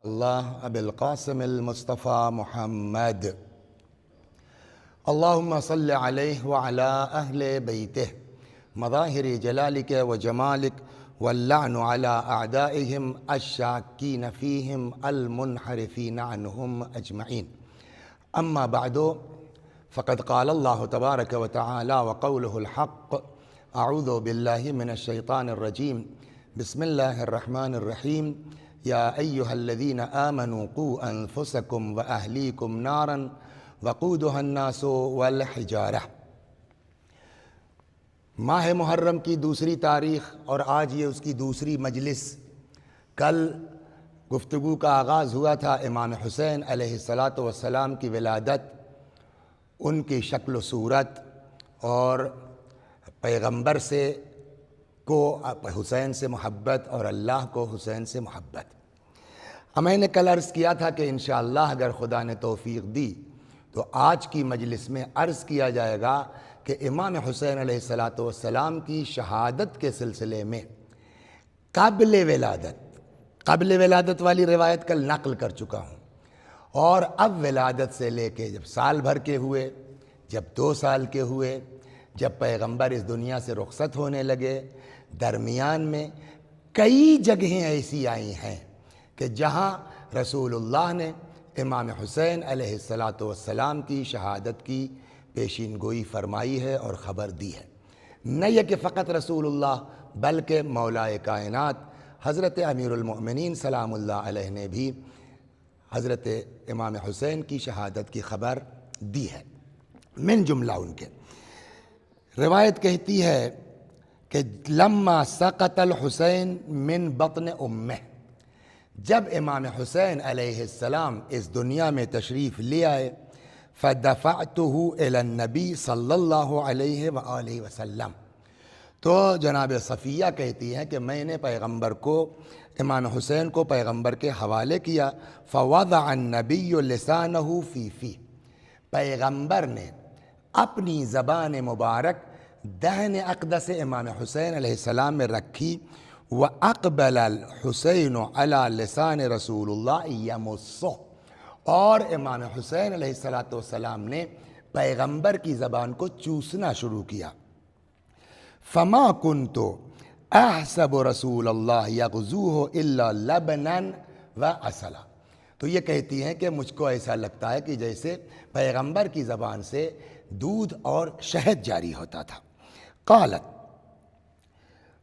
الله أبي القاسم المصطفى محمد. اللهم صل عليه وعلى أهل بيته مظاهر جلالك وجمالك، واللعن على أعدائهم الشاكين فيهم المنحرفين عنهم أجمعين. أما بعد، فقد قال الله تبارك وتعالى وقوله الحق: أعوذ بالله من الشيطان الرجيم، بسم الله الرحمن الرحيم. يا أيها الذين آمنوا قوا أنفسكم وأهليكم نارا وقودها الناس والحجارة۔ ماہ محرم کی دوسری تاریخ اور آج یہ اس کی دوسری مجلس۔ کل گفتگو کا آغاز ہوا تھا امام حسین علیہ السلام کی ولادت، ان کی شکل و صورت اور پیغمبر سے کو حسین سے محبت اور اللہ کو حسین سے محبت۔ میں نے کل عرض کیا تھا کہ انشاءاللہ اگر خدا نے توفیق دی تو آج کی مجلس میں عرض کیا جائے گا کہ امام حسین علیہ السلام کی شہادت کے سلسلے میں قبل ولادت والی روایت کل نقل کر چکا ہوں، اور اب ولادت سے لے کے جب سال بھر کے ہوئے، جب 2 سال کے ہوئے، جب پیغمبر اس دنیا سے رخصت ہونے لگے، درمیان میں کئی جگہیں ایسی آئی ہیں کہ جہاں رسول اللہ نے امام حسین علیہ السلام کی شہادت کی پیشین گوئی فرمائی ہے اور خبر دی ہے۔ نہ یہ کہ فقط رسول اللہ بلکہ مولائے کائنات حضرت امیر المؤمنین سلام اللہ علیہ نے بھی حضرت امام حسین کی شہادت کی خبر دی ہے۔ من جملہ ان کے روایت کہتی ہے کہ لما سقط الحسین من بطن امہ، جب امام حسین علیہ السلام اس دنیا میں تشریف لے آئے، فدفعته الى النبی صلی اللہ علیہ وآلہ وسلم، تو جناب صفیہ کہتی ہیں کہ میں نے پیغمبر کو، امام حسین کو پیغمبر کے حوالے کیا، فوضع النبی لسانہ فی فی، پیغمبر نے اپنی زبان مبارک دہن اقدس امام حسین علیہ السلام میں رکھی، وَأَقْبَلَ الْحُسَيْنُ عَلَى لِسَانِ رسول اللہ يَمُصُّهُ، اور امام حسین علیہ السلام نے پیغمبر کی زبان کو چوسنا شروع کیا۔ فَمَا كُنْتُ أَحْسَبُ رسول اللہ يَغْزُوهُ إِلَّا لَبْنًا وَعَسَلًا، تو یہ کہتی ہیں کہ مجھ کو ایسا لگتا ہے کہ جیسے پیغمبر کی زبان سے دودھ اور شہد جاری ہوتا تھا۔ قالت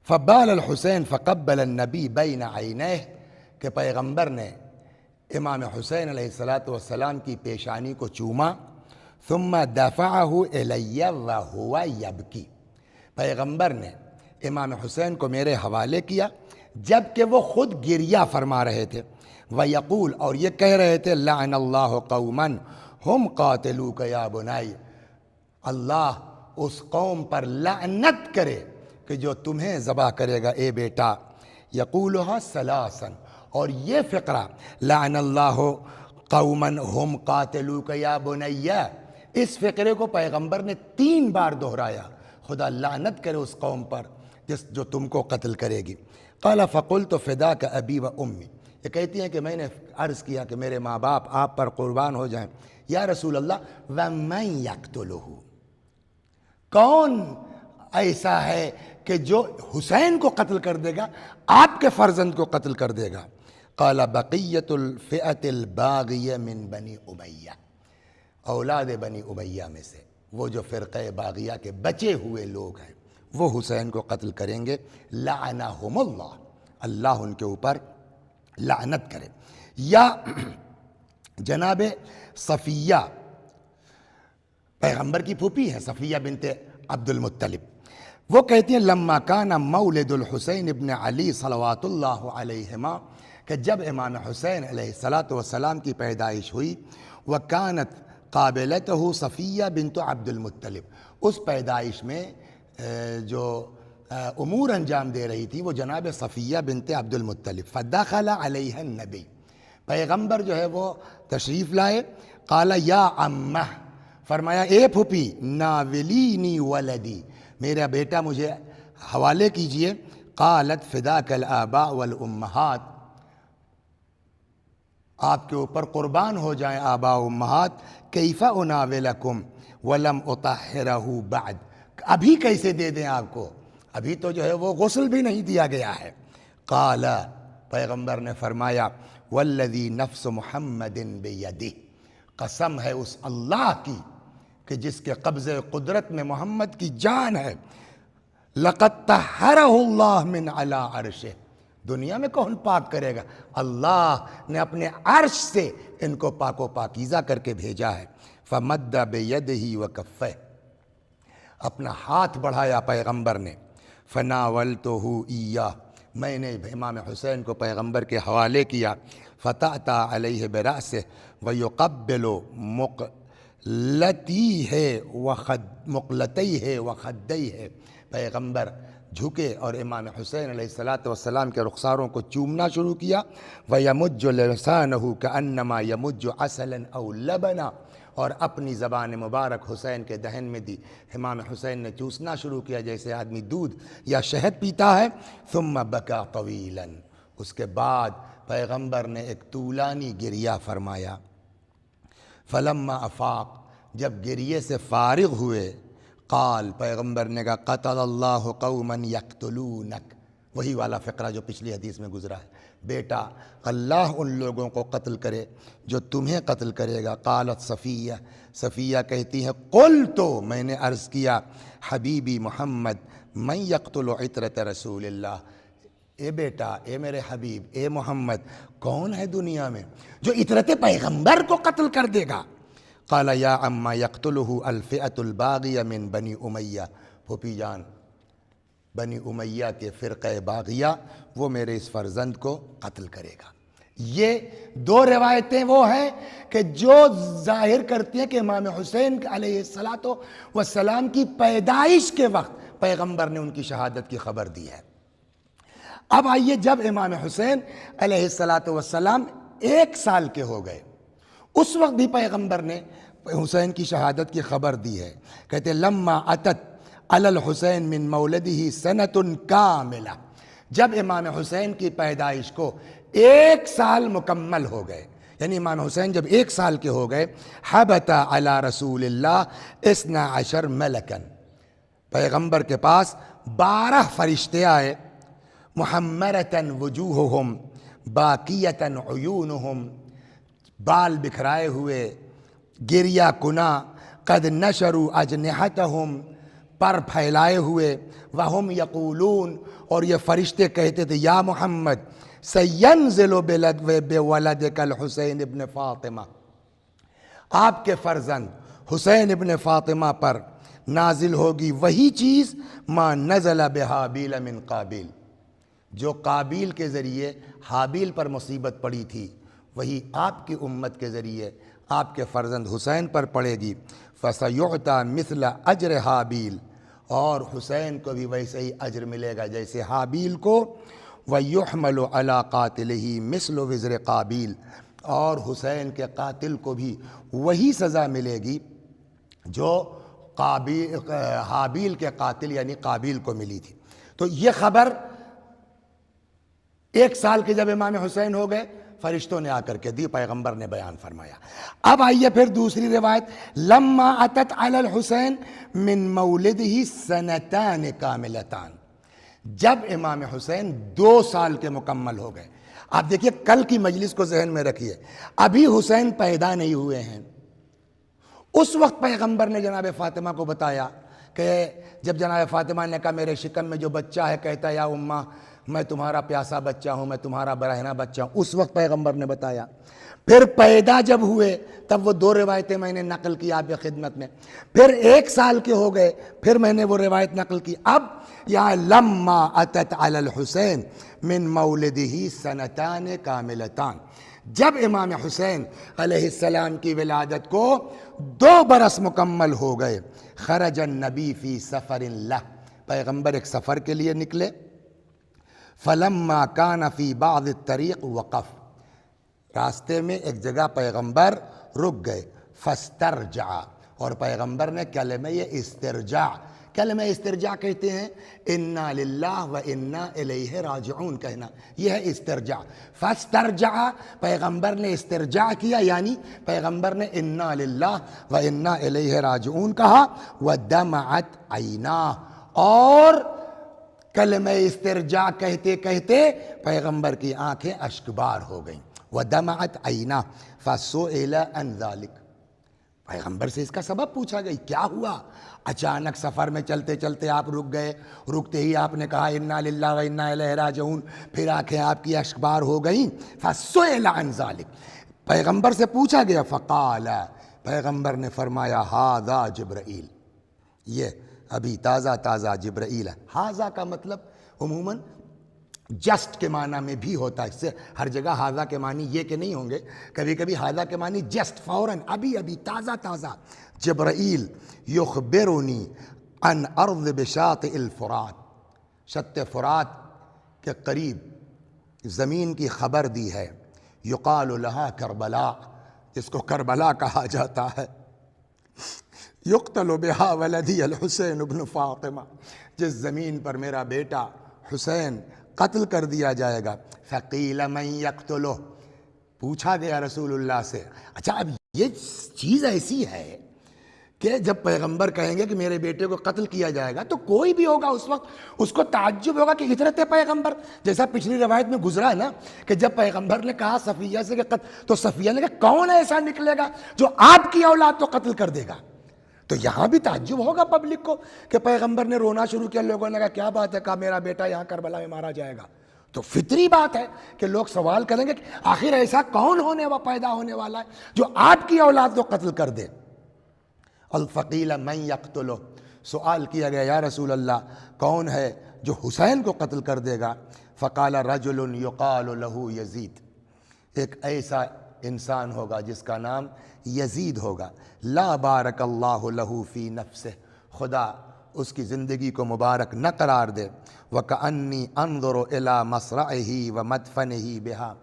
فبال الحسین فقبل النبی بین عینیہ، کہ پیغمبر نے امام حسین علیہ السلام کی پیشانی کو چوما، ثم دفعہ الی وہو یبکی، پیغمبر نے امام حسین کو میرے حوالے کیا جبکہ وہ خود گریہ فرما رہے تھے، ویقول، اور یہ کہہ رہے تھے، لعن اللہ قوما ہم قاتلوک یا بنائی، اللہ اس قوم پر لعنت کرے کہ جو تمہیں ذبح کرے گا اے بیٹا۔ یقولها ثلاثا، اور یہ فقرہ لعن اللہ قوما ہم قاتلوک یا بنی، اس فقرے کو پیغمبر نے 3 بار دہرایا، خدا لعنت کرے اس قوم پر جو تم کو قتل کرے گی۔ قال فقلت فداک ابی و امی، یہ کہتی ہیں کہ میں نے عرض کیا کہ میرے ماں باپ آپ پر قربان ہو جائیں۔ یا رسول اللہ ومن یقتلہ، کون ایسا ہے کہ جو حسین کو قتل کر دے گا، آپ کے فرزند کو قتل کر دے گا؟ قال بقیت الفئۃ الباغیہ من بنی امیہ، اولاد بنی امیہ میں سے وہ جو فرقہ باغیہ کے بچے ہوئے لوگ ہیں وہ حسین کو قتل کریں گے۔ لعنہم اللہ، اللہ ان کے اوپر لعنت کرے۔ یا جناب صفیہ پیغمبر کی پھوپھی ہیں، صفیہ بنت عبد المطلب، وہ کہتی ہیں لما کان مولد الحسین ابن علی صلوات اللہ علیہما، کہ جب امام حسین علیہ السلام کی پیدائش ہوئی، وکانت قابلتہ صفیہ بنت عبد المطلب، اس پیدائش میں جو امور انجام دے رہی تھی وہ جناب صفیہ بنت عبد المطلب، فدخل علیہ النبی، پیغمبر جو ہے وہ تشریف لائے، قال یا عمہ، فرمایا اے پھوپھی، ناولینی ولدی، میرا بیٹا مجھے حوالے کیجئے۔ قالت فداک الآباء والامہات، آپ کے اوپر قربان ہو جائیں آباء و امہات، کیف اناولکم ولم اطہرہ بعد، ابھی کیسے دے دیں آپ کو، ابھی تو جو ہے وہ غسل بھی نہیں دیا گیا ہے۔ قال، پیغمبر نے فرمایا، والذی نفس محمد بیدہ، قسم ہے اس اللہ کی کہ جس کے قبضے قدرت میں محمد کی جان ہے، لقد طہرہ اللہ من علی عرشہ، دنیا میں کون پاک کرے گا، اللہ نے اپنے عرش سے ان کو پاک و پاکیزہ کر کے بھیجا ہے۔ فمد بیدہ وکفہ، اپنا ہاتھ بڑھایا پیغمبر نے، فناولتہ ایاہ، میں نے امام حسین کو پیغمبر کے حوالے کیا، فتأتی علیہ برأسہ ویقبل مقلتیہ وخدیہ، پیغمبر جھکے اور امام حسین علیہ السلام کے رخساروں کو چومنا شروع کیا، وَيَمُجُّ لِسَانَهُ كَأَنَّمَا يَمُجُّ عَسَلًا أَوْ لَبَنًا، اور اپنی زبان مبارک حسین کے دہن میں دی، امام حسین نے چوسنا شروع کیا جیسے آدمی دودھ یا شہد پیتا ہے۔ ثم بکا طویلا، اس کے بعد پیغمبر نے ایک طولانی گریہ فرمایا۔ فلما افاق، جب گریے سے فارغ ہوئے، قال، پیغمبر نے کہا، قتل اللہ قوما یقتلونک، وہی والا فقرہ جو پچھلی حدیث میں گزرا ہے، بیٹا اللہ ان لوگوں کو قتل کرے جو تمہیں قتل کرے گا۔ قالت صفیہ، صفیہ کہتی ہے، قلت، میں نے عرض کیا، حبیبی محمد، من یقتل عطرۃ رسول اللہ، اے بیٹا، اے میرے حبیب، اے محمد، کون ہے دنیا میں جو عطرت پیغمبر کو قتل کر دے گا؟ قال یا عما یقتلہ الفئۃ الباغیہ من بنی امیہ، پھوپھی جان، بنی امیہ کے فرقہ باغیہ وہ میرے اس فرزند کو قتل کرے گا۔ یہ دو روایتیں وہ ہیں کہ جو ظاہر کرتی ہیں کہ امام حسین علیہ السلام کی پیدائش کے وقت پیغمبر نے ان کی شہادت کی خبر دی ہے۔ اب آئیے، جب امام حسین علیہ السلام 1 سال کے ہو گئے، اس وقت بھی پیغمبر نے حسین کی شہادت کی خبر دی ہے۔ کہتے لما اتت علی الحسین من مولدہ سنۃ کاملہ، جب امام حسین کی پیدائش کو 1 سال مکمل ہو گئے، یعنی امام حسین جب 1 سال کے ہو گئے، حبت علی رسول اللہ 12 ملکا، پیغمبر کے پاس 12 فرشتے آئے، محمرۃ وجوہہم باکیۃ عیونہم، بال بکھرائے ہوئے، گریہ کنا، قد نشروا اجنحتہم، پر پھیلائے ہوئے، وہم یقولون، اور یہ فرشتے کہتے تھے، یا محمد سینزل بولدک الحسین ابن فاطمہ، آپ کے فرزند حسین ابن فاطمہ پر نازل ہوگی وہی چیز ما نزل بحابیل من قابیل، جو قابیل کے ذریعے حابیل پر مصیبت پڑی تھی، وہی آپ کی امت کے ذریعے آپ کے فرزند حسین پر پڑے گی۔ فَسَيُعْتَى مِثْلَ أَجْرِ حابیل، اور حسین کو بھی ویسے ہی اجر ملے گا جیسے حابیل کو۔ وَيُحْمَلُ عَلَىٰ قَاتِلِهِ مِثْلُ وِزْرِ قابیل، اور حسین کے قاتل کو بھی وہی سزا ملے گی جو حابیل کے قاتل یعنی قابیل کو ملی تھی۔ تو یہ خبر 1 سال کے جب امام حسین ہو گئے، فرشتوں نے آ کر کے دی، پیغمبر نے بیان فرمایا۔ اب آئیے پھر دوسری روایت، لما اتت علی الحسین من مولدہ سنتان کاملتان، جب امام حسین 2 سال کے مکمل ہو گئے۔ آپ دیکھیے، کل کی مجلس کو ذہن میں رکھیے، ابھی حسین پیدا نہیں ہوئے ہیں، اس وقت پیغمبر نے جناب فاطمہ کو بتایا کہ جب جناب فاطمہ نے کہا میرے شکم میں جو بچہ ہے، کہتا ہے یا اماں میں تمہارا پیاسا بچہ ہوں، میں تمہارا برہنہ بچہ ہوں، اس وقت پیغمبر نے بتایا۔ پھر پیدا جب ہوئے تب وہ 2 روایتیں میں نے نقل کی آپ کی خدمت میں، پھر 1 سال کے ہو گئے، پھر میں نے وہ روایت نقل کی۔ اب یہاں لما اتت علی الحسین من مولدہ سنتان کاملتان، جب امام حسین علیہ السلام کی ولادت کو 2 برس مکمل ہو گئے، خرج النبی فی سفر لہ، پیغمبر ایک سفر کے لیے نکلے۔ فلما کان فی بعض الطریق وقف، راستے میں ایک جگہ پیغمبر رک گئے، فاسترجع، اور پیغمبر نے کلمہ استرجاع کلمہ استرجاع کہتے ہیں انا للہ و انا الیہ راجعون کہنا، یہ ہے استرجاع۔ فاسترجع، پیغمبر نے استرجاع کیا، یعنی پیغمبر نے انا للہ و انا الیہ راجعون کہا۔ ودمعت عیناہ، اور کلمہ استرجاع کہتے کہتے پیغمبر کی آنکھیں اشکبار ہو گئیں۔ ودمعت عیناہ فسئل عن ذلک، پیغمبر سے اس کا سبب پوچھا گئی، کیا ہوا؟ اچانک سفر میں چلتے چلتے آپ رک گئے، رکتے ہی آپ نے کہا انا للہ و انا الیہ راجعون، پھر آنکھیں آپ کی اشکبار ہو گئیں۔ فسئل عن ذلک، پیغمبر سے پوچھا گیا، فقال، پیغمبر نے فرمایا ھذا جبرائیل، یہ ابھی تازہ تازہ جبرائیل ہے۔ ھذا کا مطلب عموماً جسٹ کے معنی میں بھی ہوتا ہے، اس سے ہر جگہ ھذا کے معنی یہ کہ نہیں ہوں گے، کبھی کبھی ھذا کے معنی جسٹ، فوراً، ابھی ابھی، تازہ تازہ۔ جبرائیل یخبرنی عن ارض بشاطئ الفرات، شط فرات کے قریب زمین کی خبر دی ہے، یقال لہا کربلا، جس کو کربلا کہا جاتا ہے، یقتل بہا ولدی الحسین ابن فاطمہ، جس زمین پر میرا بیٹا حسین قتل کر دیا جائے گا۔ فقیل من یقتلہ، پوچھا گیا رسول اللہ سے۔ اچھا، اب یہ چیز ایسی ہے کہ جب پیغمبر کہیں گے کہ میرے بیٹے کو قتل کیا جائے گا، تو کوئی بھی ہوگا اس وقت اس کو تعجب ہوگا کہ اطرت پیغمبر، جیسا پچھلی روایت میں گزرا ہے نا کہ جب پیغمبر نے کہا صفیہ سے کہ قتل، تو صفیہ نے کہا کون ایسا نکلے گا جو آپ کی اولاد کو قتل کر دے گا؟ تو یہاں بھی تعجب ہوگا پبلک کو کہ پیغمبر نے رونا شروع کیا، لوگوں نے کہا کیا بات ہے، کہا میرا بیٹا یہاں کربلا میں مارا جائے گا۔ تو فطری بات ہے کہ لوگ سوال کریں گے کہ آخر ایسا کون پیدا ہونے والا ہے جو آپ کی اولاد کو قتل کر دے۔ الفقیل من یقتلہ، سوال کیا گیا یا رسول اللہ کون ہے جو حسین کو قتل کر دے گا؟ فقال رجل یقال لہ یزید، ایک ایسا انسان ہوگا جس کا نام یزید ہوگا، لا بارک اللہ لہ فی نفسہ، خدا اس کی زندگی کو مبارک نہ قرار دے۔ وَكَأَنِّي أَنظُرُ إِلَى مَصْرَعِهِ وَمَدْفَنِهِ بِهَا،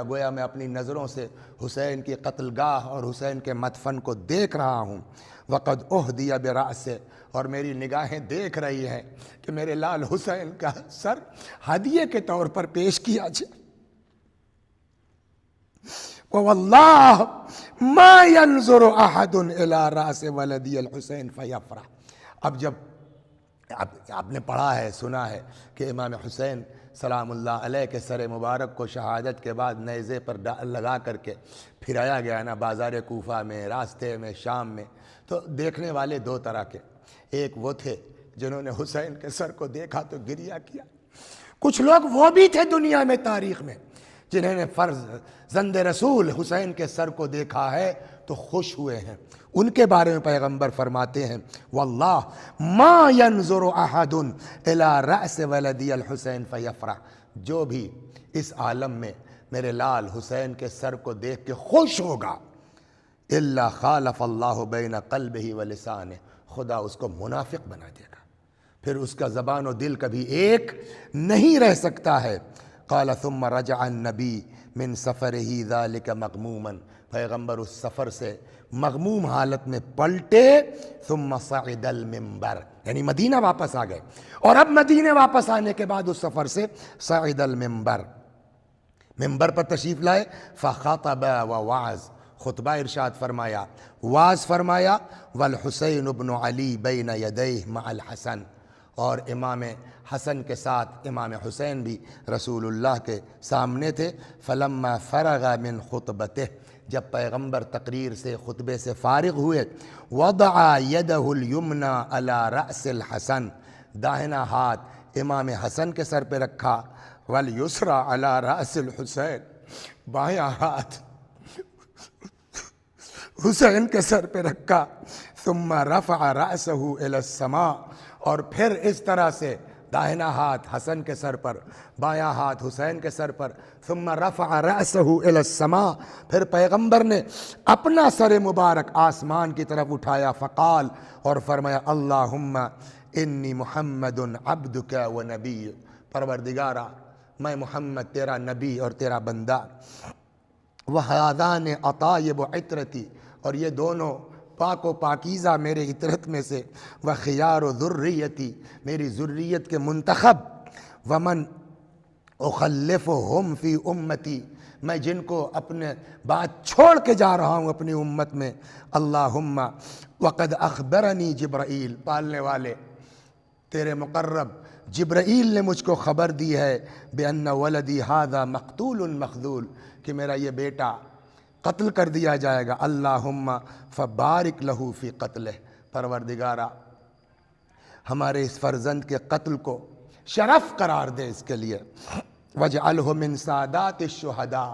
گویا میں اپنی نظروں سے حسین کی قتل گاہ اور حسین کے مدفن کو دیکھ رہا ہوں۔ وَقَدْ أُهْدِيَ بِرَأْسِهِ، اور میری نگاہیں دیکھ رہی ہیں کہ میرے لال حسین کا سر ہدیے کے طور پر پیش کیا جائے۔ وَوَاللَّهِ مَا يَنْظُرُ أَحَدٌ إِلَى رَأْسِ وَلَدِيَ الْحُسَيْنِ فَيَفْرَحُ۔ اب جب آپ نے پڑھا ہے، سنا ہے کہ امام حسین سلام اللہ علیہ کے سر مبارک کو شہادت کے بعد نیزے پر لگا کر کے پھرایا گیا نا بازار کوفہ میں، راستے میں، شام میں، تو دیکھنے والے دو طرح کے، ایک وہ تھے جنہوں نے حسین کے سر کو دیکھا تو گریہ کیا، کچھ لوگ وہ بھی تھے دنیا میں، تاریخ میں، جنہوں نے فرزند رسول حسین کے سر کو دیکھا ہے تو خوش ہوئے ہیں۔ ان کے بارے میں پیغمبر فرماتے ہیں واللہ ما ينظر احد الى رأس ولدی الحسین فیفرح، جو بھی اس عالم میں میرے لال حسین کے سر کو دیکھ کے خوش ہوگا، الا خالف اللہ بین قلبہ ولسانہ، خدا اس کو منافق بنا دے گا، پھر اس کا زبان و دل کبھی ایک نہیں رہ سکتا ہے۔ قال ثم رجع النبی من سفرہ ذلک مغموما، پیغمبر اس سفر سے مغموم حالت میں پلٹے، ثم صعد المنبر، یعنی مدینہ واپس آ گئے، اور اب مدینہ واپس آنے کے بعد اس سفر سے صعد المنبر، منبر پر تشریف لائے، فخطب ووعظ، خطبہ ارشاد فرمایا، واعظ فرمایا، والحسین ابن علی بین یدیہ مع الحسن، اور امام حسن کے ساتھ امام حسین بھی رسول اللہ کے سامنے تھے۔ فلما فرغ من خطبتہ، جب پیغمبر تقریر سے، خطبے سے فارغ ہوئے، وضع یدہ الیمنی علی رأس الحسن، داہنا ہاتھ امام حسن کے سر پہ رکھا، والیسری علی رأس الحسین، بایاں ہاتھ حسین کے سر پہ رکھا، ثم رفع رأسہ الی السماء، اور پھر اس طرح سے داہنا ہاتھ حسن کے سر پر، بایاں ہاتھ حسین کے سر پر، ثم رفع رأسہ الی السماء، پھر پیغمبر نے اپنا سر مبارک آسمان کی طرف اٹھایا، فقال، اور فرمایا، اللہم انی محمد عبدک و نبی، پروردگارا میں محمد تیرا نبی اور تیرا بندہ، وہذان اطایب عطرتی، اور یہ دونوں پاک و پاکیزہ میرے عطرت میں سے، وخیار و ذریتی میری ذریت کے منتخب، ومن اخلفہم فی امتی میں جن کو اپنے بات چھوڑ کے جا رہا ہوں اپنی امت میں، اللہم وقد اخبرنی جبرائیل پالنے والے تیرے مقرب جبرائیل نے مجھ کو خبر دی ہے بأن ولدی ھذا مقتول مخذول کہ میرا یہ بیٹا قتل کر دیا جائے گا، اللہم فبارک لہ فی قتلہ پروردگارا ہمارے اس فرزند کے قتل کو شرف قرار دے اس کے لیے، وجعلہ من سادات الشہداء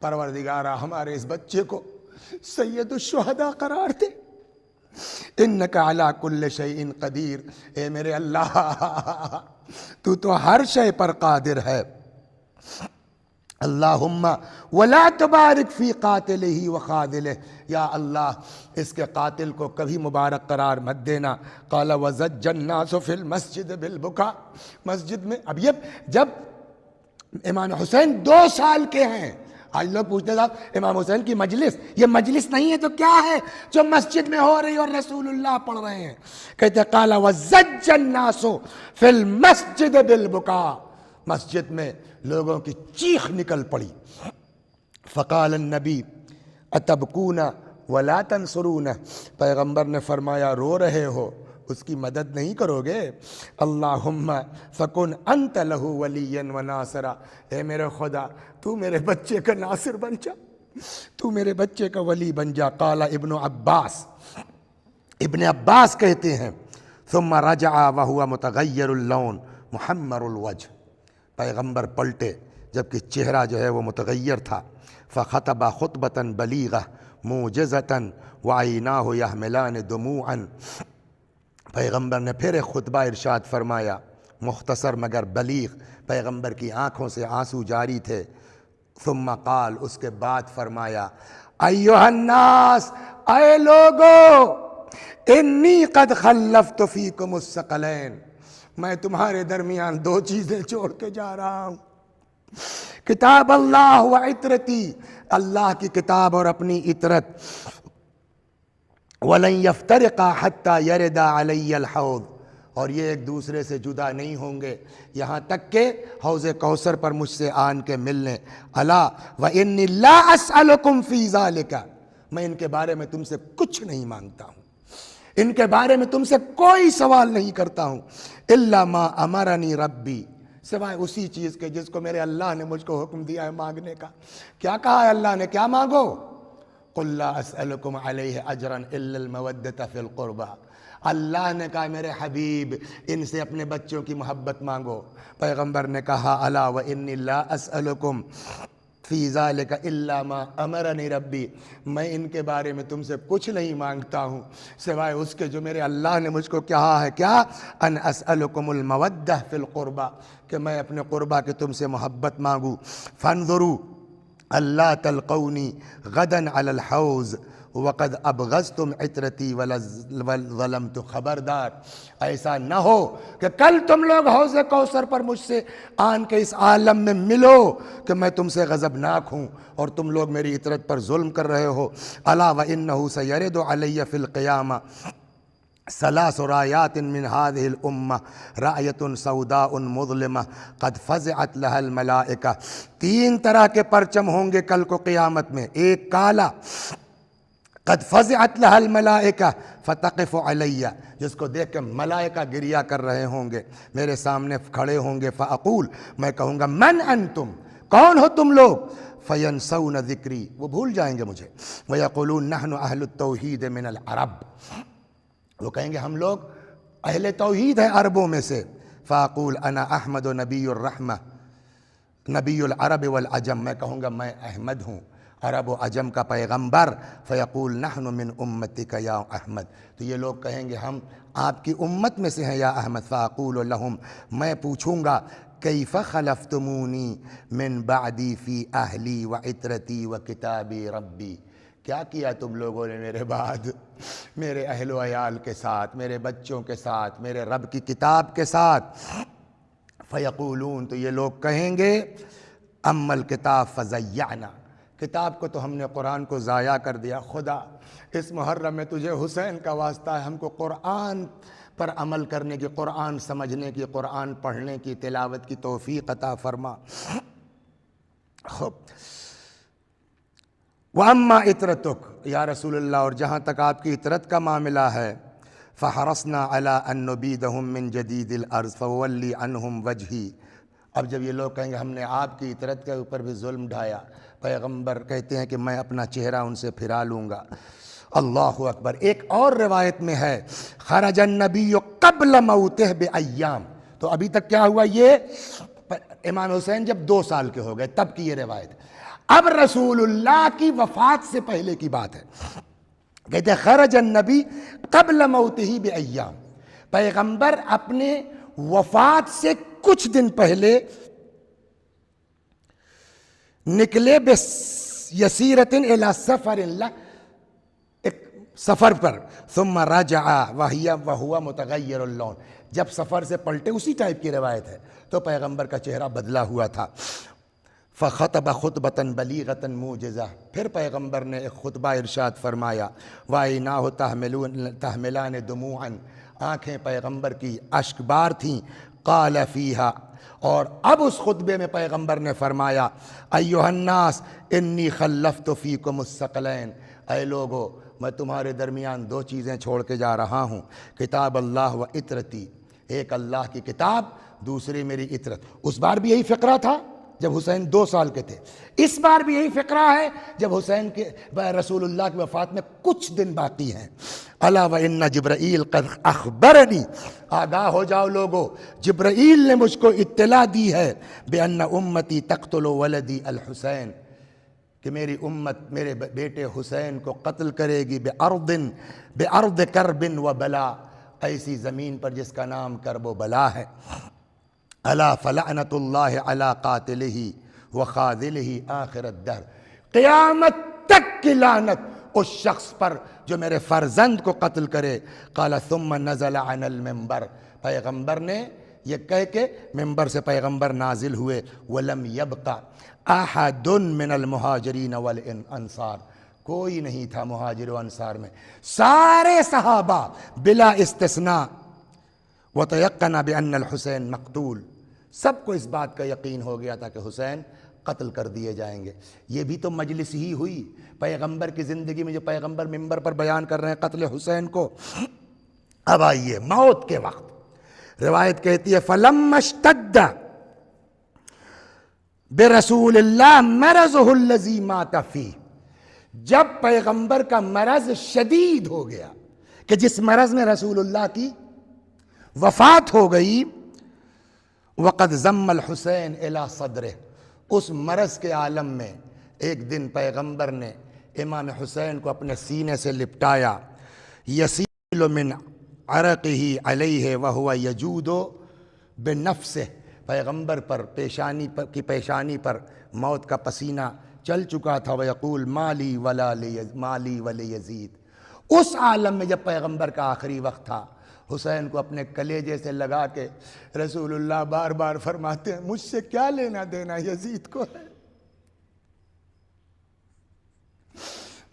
پروردگارا ہمارے اس بچے کو سید الشہداء قرار دے، انک علی کل شیء قدیر اے میرے اللہ تو ہر شے پر قادر ہے، اللہم ولا تبارک فی قاتلہ وخاذلہ یا اللہ اس کے قاتل کو کبھی مبارک قرار مت دینا، قال وزج الناس فی المسجد بالبکا مسجد میں اب یہ جب امام حسین 2 سال کے ہیں، آج لوگ پوچھتے صاحب امام حسین کی مجلس، یہ مجلس نہیں ہے تو کیا ہے جو مسجد میں ہو رہی اور رسول اللہ پڑھ رہے ہیں، کہتے قال وزج الناس فی المسجد بالبکا مسجد میں لوگوں کی چیخ نکل پڑی، فقال النبی اتبکون ولا تنصرون پیغمبر نے فرمایا رو رہے ہو اس کی مدد نہیں کرو گے، اللہم فکن انت لہ ولیا وناصرا اے میرے خدا تو میرے بچے کا ناصر بن جا، تو میرے بچے کا ولی بن جا، قال ابن عباس کہتے ہیں ثم رجع وهو متغیر اللون محمر الوجہ پیغمبر پلٹے جبکہ چہرہ جو ہے وہ متغیر تھا، فخطب خطبۃ بلیغہ موجزۃ وعیناہ یحملان دموعا پیغمبر نے پھر ایک خطبہ ارشاد فرمایا مختصر مگر بلیغ، پیغمبر کی آنکھوں سے آنسو جاری تھے، ثم قال اس کے بعد فرمایا ایھا الناس اے لوگو انی قد خلفت فیکم الثقلین میں تمہارے درمیان 2 چیزیں چھوڑ کے جا رہا ہوں، کتاب اللہ و عطرتی اللہ کی کتاب اور اپنی عطرت، وَلَن يَفْتَرِقَا حَتَّى يَرِدَ عَلَيَّ الْحَوْض اور یہ ایک دوسرے سے جدا نہیں ہوں گے یہاں تک کہ حوض کوثر پر مجھ سے آن کے ملنے، الا وَإِنِّي لَا أَسْأَلُكُمْ فِي ذَلِكَ میں ان کے بارے میں تم سے کچھ نہیں مانگتا ہوں، ان کے بارے میں تم سے کوئی سوال نہیں کرتا ہوں، الا ما امرنی ربی سوائے اسی چیز کے جس کو میرے اللہ نے مجھ کو حکم دیا ہے مانگنے کا، کیا کہا ہے اللہ نے کیا مانگو، قل لا اسألکم علیہ اجرا الا المودۃ فی القربى اللہ نے کہا میرے حبیب ان سے اپنے بچوں کی محبت مانگو، پیغمبر نے کہا الا وانی لا اسألکم فی ذالک الا ما امرنی ربی میں ان کے بارے میں تم سے کچھ نہیں مانگتا ہوں سوائے اس کے جو میرے اللہ نے مجھ کو کہا ہے، کیا ان اسألکم المودۃ فی القربى کہ میں اپنے قربہ کے تم سے محبت مانگوں، فانظروا اللہ تلقونی غدا علی الحوض وقد ابغضتم عطرتی وظلمت خبردار ایسا نہ ہو کہ کل تم لوگ حوض کوثر پر مجھ سے آن کے اس عالم میں ملو کہ میں تم سے غضبناک ہوں اور تم لوگ میری عطرت پر ظلم کر رہے ہو، الا وانہ سیرد علی فی القیامہ 3 رایات من هذه الامہ رایۃ سوداء مظلمہ قد فزعت لها الملائکہ 3 طرح کے پرچم ہوں گے کل کو قیامت میں، ایک کالا قد فزعت لها الملائکہ فتقف علی جس کو دیکھ کے ملائکہ گریہ کر رہے ہوں گے میرے سامنے کھڑے ہوں گے، فاقول میں کہوں گا من انتم کون ہو تم لوگ، فینسون ذکری وہ بھول جائیں گے مجھے، ویقولون نحن اہل التوحید من العرب وہ کہیں گے ہم لوگ اہل توحید ہیں عربوں میں سے، فاقول انا احمد نبی الرحمہ نبی العرب والعجم میں کہوں گا میں احمد ہوں عرب و عجم کا پیغمبر، فیقول نحن من امتک یا احمد تو یہ لوگ کہیں گے ہم آپ کی امت میں سے ہیں یا احمد، فاقول لہم میں پوچھوں گا کیف خلفتمونی من بعدی فی اہلی و عطرتی و کتابی ربی کیا کیا تم لوگوں نے میرے بعد میرے اہل و عیال کے ساتھ، میرے بچوں کے ساتھ، میرے رب کی کتاب کے ساتھ، فیقولون تو یہ لوگ کہیں گے اما الکتاب فزیعنا کتاب کو تو ہم نے قرآن کو ضائع کر دیا، خدا اس محرم میں تجھے حسین کا واسطہ ہے، ہم کو قرآن پر عمل کرنے کی، قرآن سمجھنے کی، قرآن پڑھنے کی، تلاوت کی توفیق عطا فرما۔ خوب، وَأَمَّا عِطْرَتُكَ یا رسول اللہ، اور جہاں تک آپ کی عطرت کا معاملہ ہے، فَحَرَصْنَا عَلَىٰ أَن نُّبِيدَهُم مِّن جَدِيدِ الْأَرْضِ فَوَلِّ عَنْهُمْ وَجْهِي۔ اب جب یہ لوگ کہیں گے ہم نے آپ کی عطرت کے اوپر بھی ظلم ڈھایا، پیغمبر کہتے ہیں کہ میں اپنا چہرہ ان سے پھرا لوں گا۔ اللہ اکبر۔ ایک اور روایت میں ہے خرج النبی قبل موتہ بأیام، تو ابھی تک کیا ہوا، یہ امام حسین جب 2 سال کے ہو گئے تب کی یہ روایت۔ اب رسول اللہ کی وفات سے پہلے کی بات ہے، کہتے ہیں خرج النبی قبل موتہ بأیام، پیغمبر اپنے وفات سے کچھ دن پہلے نکلے یسیرۃ الی سفر اللہ، ایک سفر پر، ثم رجع وہو متغیر اللون، جب سفر سے پلٹے، اسی ٹائپ کی روایت ہے، تو پیغمبر کا چہرہ بدلا ہوا تھا۔ فخطب خطبۃ بلیغۃ موجزہ، پھر پیغمبر نے ایک خطبہ ارشاد فرمایا، وعیناہ تحملان دموعا، آنکھیں پیغمبر کی اشک بار تھیں، قال فیہا، اور اب اس خطبے میں پیغمبر نے فرمایا، ایھا الناس انی خلفت فیکم الثقلین، اے لوگو میں تمہارے درمیان 2 چیزیں چھوڑ کے جا رہا ہوں، کتاب اللہ و عطرتی، ایک اللہ کی کتاب، دوسری میری عطرت۔ اس بار بھی یہی فقرہ تھا جب حسین 2 سال کے تھے، اس بار بھی یہی فقرہ ہے جب حسین کے رسول اللہ کی وفات میں کچھ دن باقی ہیں۔ الا وان جبرائیل قد اخبرنی، آگاہ ہو جاؤ لوگو، جبرائیل نے مجھ کو اطلاع دی ہے، بان امتی تقتل ولدی الحسین، کہ میری امت میرے بیٹے حسین کو قتل کرے گی، بارض کرب و بلا، ایسی زمین پر جس کا نام کرب و بلا ہے۔ الا فلعنۃ اللہ علی قاتلہ و خاذلہ آخر الدہر، قیامت تک کی لعنت اس شخص پر جو میرے فرزند کو قتل کرے۔ قال ثم نزل عن المنبر، پیغمبر نے یہ کہہ کے ممبر سے پیغمبر نازل ہوئے، ولم یبق احد من المہاجرین والانصار، کوئی نہیں تھا مہاجر و انصار میں، سارے صحابہ بلا استثناء، وتیقن بان الحسین مقتول، سب کو اس بات کا یقین ہو گیا تھا کہ حسین قتل کر دیے جائیں گے۔ یہ بھی تو مجلس ہی ہوئی پیغمبر کی زندگی میں، جو پیغمبر ممبر پر بیان کر رہے ہیں قتل حسین کو۔ اب آئیے موت کے وقت، روایت کہتی ہے فَلَمَّا اشْتَدَّ بِرَسُولِ اللَّهِ مَرَضُهُ الَّذِي مَاتَ فِيهِ، جب پیغمبر کا مرض شدید ہو گیا، کہ جس مرض میں رسول اللہ کی وفات ہو گئی، وَقَدْ ضَمَّ الْحُسَيْنَ إِلَى صَدْرِهِ، اس مرض کے عالم میں ایک دن پیغمبر نے امام حسین کو اپنے سینے سے لپٹایا، یسیل من عرقہ علیہ وہو یجود بنفسہ، پیغمبر پر پیشانی پر موت کا پسینہ چل چکا تھا، ویقول مالی ولی یزید۔ اس عالم میں جب پیغمبر کا آخری وقت تھا، حسین کو اپنے کلیجے سے لگا کے رسول اللہ بار بار فرماتے ہیں مجھ سے کیا لینا دینا یزید کو ہے،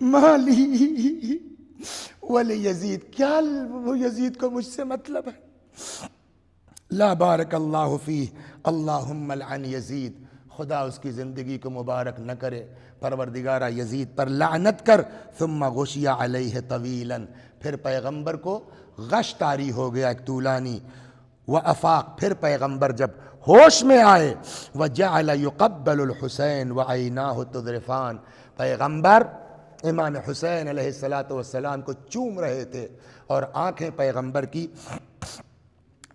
مالی ولی یزید، کیا وہ یزید کو مجھ سے مطلب ہے۔ لا بارک اللہ فیہ اللہم لعن یزید، خدا اس کی زندگی کو مبارک نہ کرے، پروردگارہ یزید پر لعنت کر۔ ثم غشی علیہ طویلا، پھر پیغمبر کو غش طاری ہو گیا ایک طولانی، وافاق، پھر پیغمبر جب ہوش میں آئے، وجعل یقبل الحسین وعیناہ تذرفان، پیغمبر امام حسین علیہ السلام کو چوم رہے تھے اور آنکھیں پیغمبر کی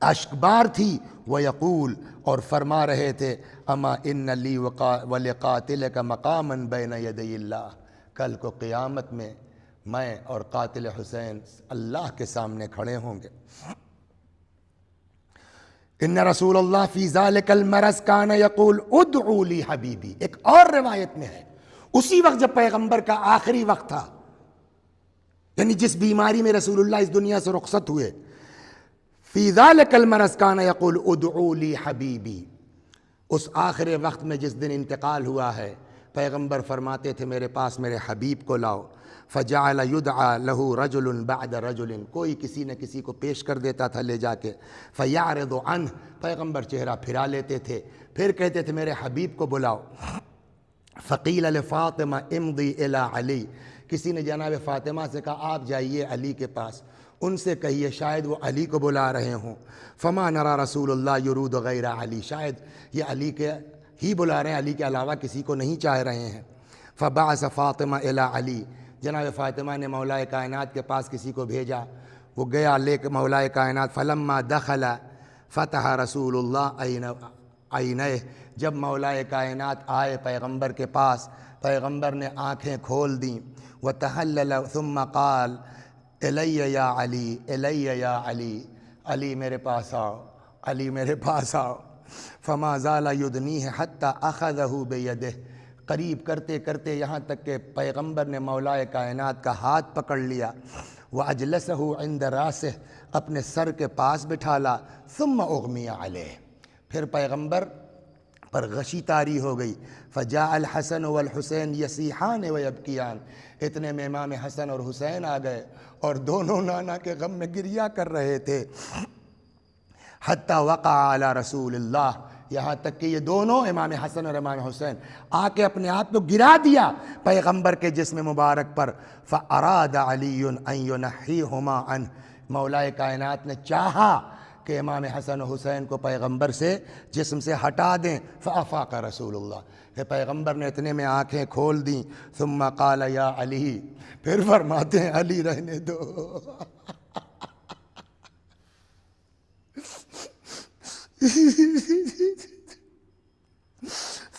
اشکبار تھی، ویقول، اور فرما رہے تھے اما ان لی ولقاتلک مقاما بین یدی اللہ، کل کو قیامت میں میں اور قاتل حسین اللہ کے سامنے کھڑے ہوں گے۔ ان رسول اللہ فی ذالک المرض کان یقول ادعوا لی حبیبی، ایک اور روایت میں ہے اسی وقت جب پیغمبر کا آخری وقت تھا، یعنی جس بیماری میں رسول اللہ اس دنیا سے رخصت ہوئے، فی ذالک المرض کان یقول ادعوا لی حبیبی، اس آخر وقت میں جس دن انتقال ہوا ہے، پیغمبر فرماتے تھے میرے پاس میرے حبیب کو لاؤ، فجعل يدعى له رجل بعد رجل، کوئی کسی نہ کسی کو پیش کر دیتا تھا لے جا کے، فيعرض عنه، پیغمبر چہرہ پھرا لیتے تھے، پھر کہتے تھے میرے حبیب کو بلاؤ، فقیل لفاطمہ امضی الی علی، کسی نے جناب فاطمہ سے کہا آپ جائیے علی کے پاس، ان سے کہیے شاید وہ علی کو بلا رہے ہوں، فما نرى رسول اللہ یرود غیر علی، شاید یہ علی کے ہی بلا رہے ہیں، علی کے علاوہ کسی کو نہیں چاہ رہے ہیں۔ فبعث فاطمہ الی علی، جناب فاطمہ نے مولا کائنات کے پاس کسی کو بھیجا، وہ گیا لے کے مولا کائنات، فلما دخل فتح رسول اللہ عینہ، جب مولا کائنات آئے پیغمبر کے پاس، پیغمبر نے آنکھیں کھول دیں، وتحلل ثم قال الی یا علی الی یا علی، علی میرے پاس آؤ، علی میرے پاس آؤ، فما زال یدنیہ حتی اخذہ بیدہ، قریب کرتے کرتے یہاں تک کہ پیغمبر نے مولا کائنات کا ہاتھ پکڑ لیا، وَأَجْلَسَهُ عِنْدَ رَاسِهِ، اپنے سر کے پاس بٹھالا، ثُمَّ أُغْمِيَ عَلَيْهِ، پھر پیغمبر پر غشی طاری ہو گئی، فجاء الحسن والحسین یصیحان ویبکیان، اتنے میں امام حسن اور حسین آ گئے اور دونوں نانا کے غم میں گریہ کر رہے تھے، حتی وقع علی رسول اللہ، یہاں تک کہ یہ دونوں امام حسن اور امام حسین آ کے اپنے آپ کو گرا دیا پیغمبر کے جسم مبارک پر، فاراد علی ان ینحیہما عنہ، مولا کائنات نے چاہا کہ امام حسن و حسین کو پیغمبر سے جسم سے ہٹا دیں، فافاق رسول اللہ، کہ پیغمبر نے اتنے میں آنکھیں کھول دیں، ثم قال یا علی، پھر فرماتے ہیں علی رہنے دو،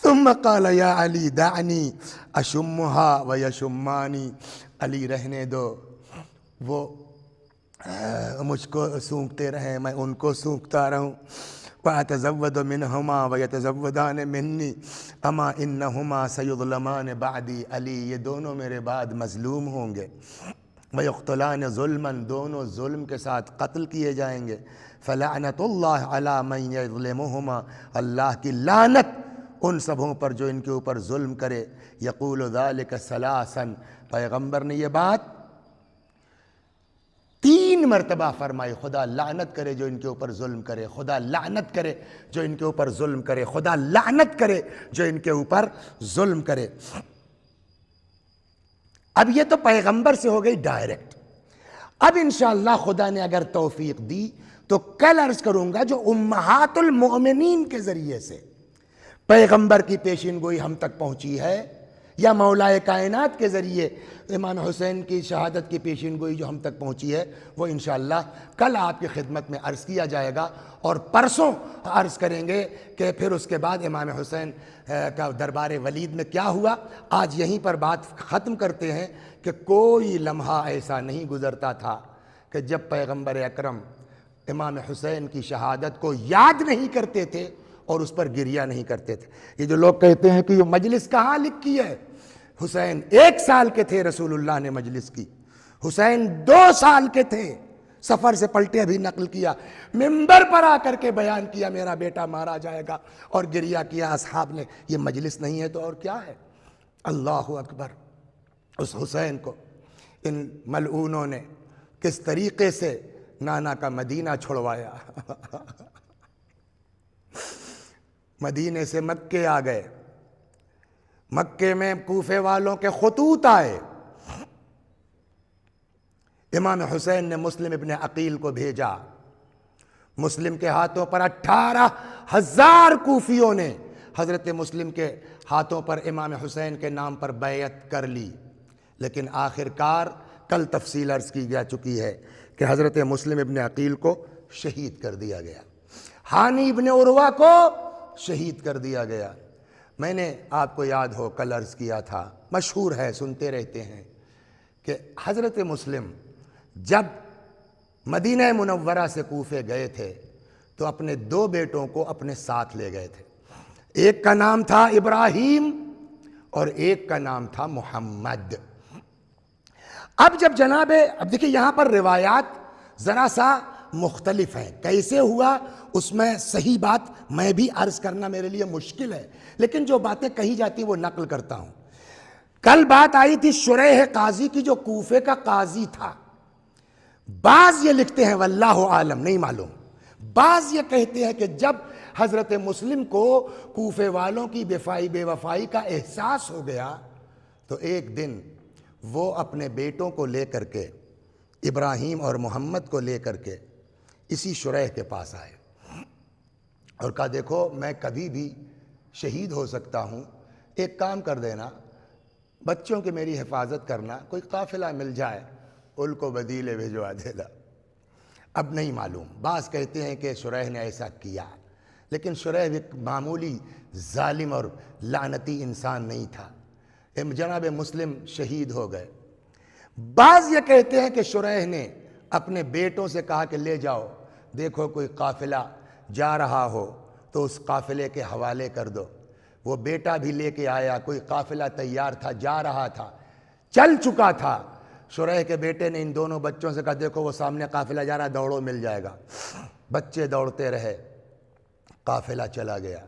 ثم قال یا علی دعنی اشمها ویشمانی، علی رہنے دو، وہ مجھ کو سونکھتے رہیں میں ان کو سونکھتا رہوں، واتزود منہما ویتزودان منی اما انہما سیظلمان بعدی، علی یہ دونوں میرے بعد مظلوم ہوں گے، ویقتلان ظلما، دونوں ظلم کے ساتھ قتل کیے جائیں گے، فلعنت اللہ علی من یظلمہما، اللہ کی لعنت ان سبوں پر جو ان کے اوپر ظلم کرے، یقول ذلک ثلاثا، پیغمبر نے یہ بات 3 مرتبہ فرمائی، خدا لعنت کرے جو ان کے اوپر ظلم کرے، خدا لعنت کرے جو ان کے اوپر ظلم کرے، خدا لعنت کرے جو ان کے اوپر ظلم کرے۔ اب یہ تو پیغمبر سے ہو گئی ڈائریکٹ، اب انشاءاللہ خدا نے اگر توفیق دی تو کل عرض کروں گا جو امہات المؤمنین کے ذریعے سے پیغمبر کی پیشین گوئی ہم تک پہنچی ہے، یا مولا کائنات کے ذریعے امام حسین کی شہادت کی پیشین گوئی جو ہم تک پہنچی ہے، وہ انشاءاللہ کل آپ کی خدمت میں عرض کیا جائے گا، اور پرسوں عرض کریں گے کہ پھر اس کے بعد امام حسین کا دربار ولید میں کیا ہوا۔ آج یہیں پر بات ختم کرتے ہیں کہ کوئی لمحہ ایسا نہیں گزرتا تھا کہ جب پیغمبر اکرم امام حسین کی شہادت کو یاد نہیں کرتے تھے اور اس پر گریہ نہیں کرتے تھے۔ یہ جو لوگ کہتے ہیں کہ یہ مجلس کہاں لکھی ہے، حسین 1 سال کے تھے رسول اللہ نے مجلس کی، حسین 2 سال کے تھے، سفر سے پلٹے ابھی نقل کیا، منبر پر آ کر کے بیان کیا میرا بیٹا مارا جائے گا، اور گریہ کیا اصحاب نے، یہ مجلس نہیں ہے تو اور کیا ہے؟ اللہ اکبر۔ اس حسین کو ان ملعونوں نے کس طریقے سے نانا کا مدینہ چھڑوایا، مدینے سے مکے آ گئے، مکے میں کوفے والوں کے خطوط آئے، امام حسین نے مسلم ابن عقیل کو بھیجا، مسلم کے ہاتھوں پر 18,000 کوفیوں نے حضرت مسلم کے ہاتھوں پر امام حسین کے نام پر بیعت کر لی، لیکن آخر کار کل تفصیل عرض کی جا چکی ہے کہ حضرت مسلم ابن عقیل کو شہید کر دیا گیا، ہانی ابن عروہ کو شہید کر دیا گیا۔ میں نے آپ کو یاد ہو کل عرض کیا تھا، مشہور ہے سنتے رہتے ہیں، کہ حضرت مسلم جب مدینہ منورہ سے کوفے گئے تھے تو اپنے 2 بیٹوں کو اپنے ساتھ لے گئے تھے، ایک کا نام تھا ابراہیم اور ایک کا نام تھا محمد۔ اب دیکھیں یہاں پر روایات ذرا سا مختلف ہیں، کیسے ہوا اس میں صحیح بات میں بھی عرض کرنا میرے لیے مشکل ہے، لیکن جو باتیں کہی جاتی ہیں وہ نقل کرتا ہوں۔ کل بات آئی تھی شریح قاضی کی، جو کوفے کا قاضی تھا۔ بعض یہ لکھتے ہیں واللہ عالم، نہیں معلوم، بعض یہ کہتے ہیں کہ جب حضرت مسلم کو کوفے والوں کی بے وفائی کا احساس ہو گیا تو ایک دن وہ اپنے بیٹوں کو لے کر کے، ابراہیم اور محمد کو لے کر کے اسی شریح کے پاس آئے اور کہا دیکھو میں کبھی بھی شہید ہو سکتا ہوں، ایک کام کر دینا، بچوں کی میری حفاظت کرنا، کوئی قافلہ مل جائے ان کو بدیلے بھجوا دینا۔ اب نہیں معلوم، بعض کہتے ہیں کہ شریح نے ایسا کیا، لیکن شریح ایک معمولی ظالم اور لعنتی انسان نہیں تھا۔ جناب مسلم شہید ہو گئے۔ بعض یہ کہتے ہیں کہ شریح نے اپنے بیٹوں سے کہا کہ لے جاؤ، دیکھو کوئی قافلہ جا رہا ہو تو اس قافلے کے حوالے کر دو۔ وہ بیٹا بھی لے کے آیا، کوئی قافلہ تیار تھا، جا رہا تھا، چل چکا تھا۔ شریح کے بیٹے نے ان دونوں بچوں سے کہا دیکھو وہ سامنے قافلہ جا رہا، دوڑو مل جائے گا۔ بچے دوڑتے رہے، قافلہ چلا گیا۔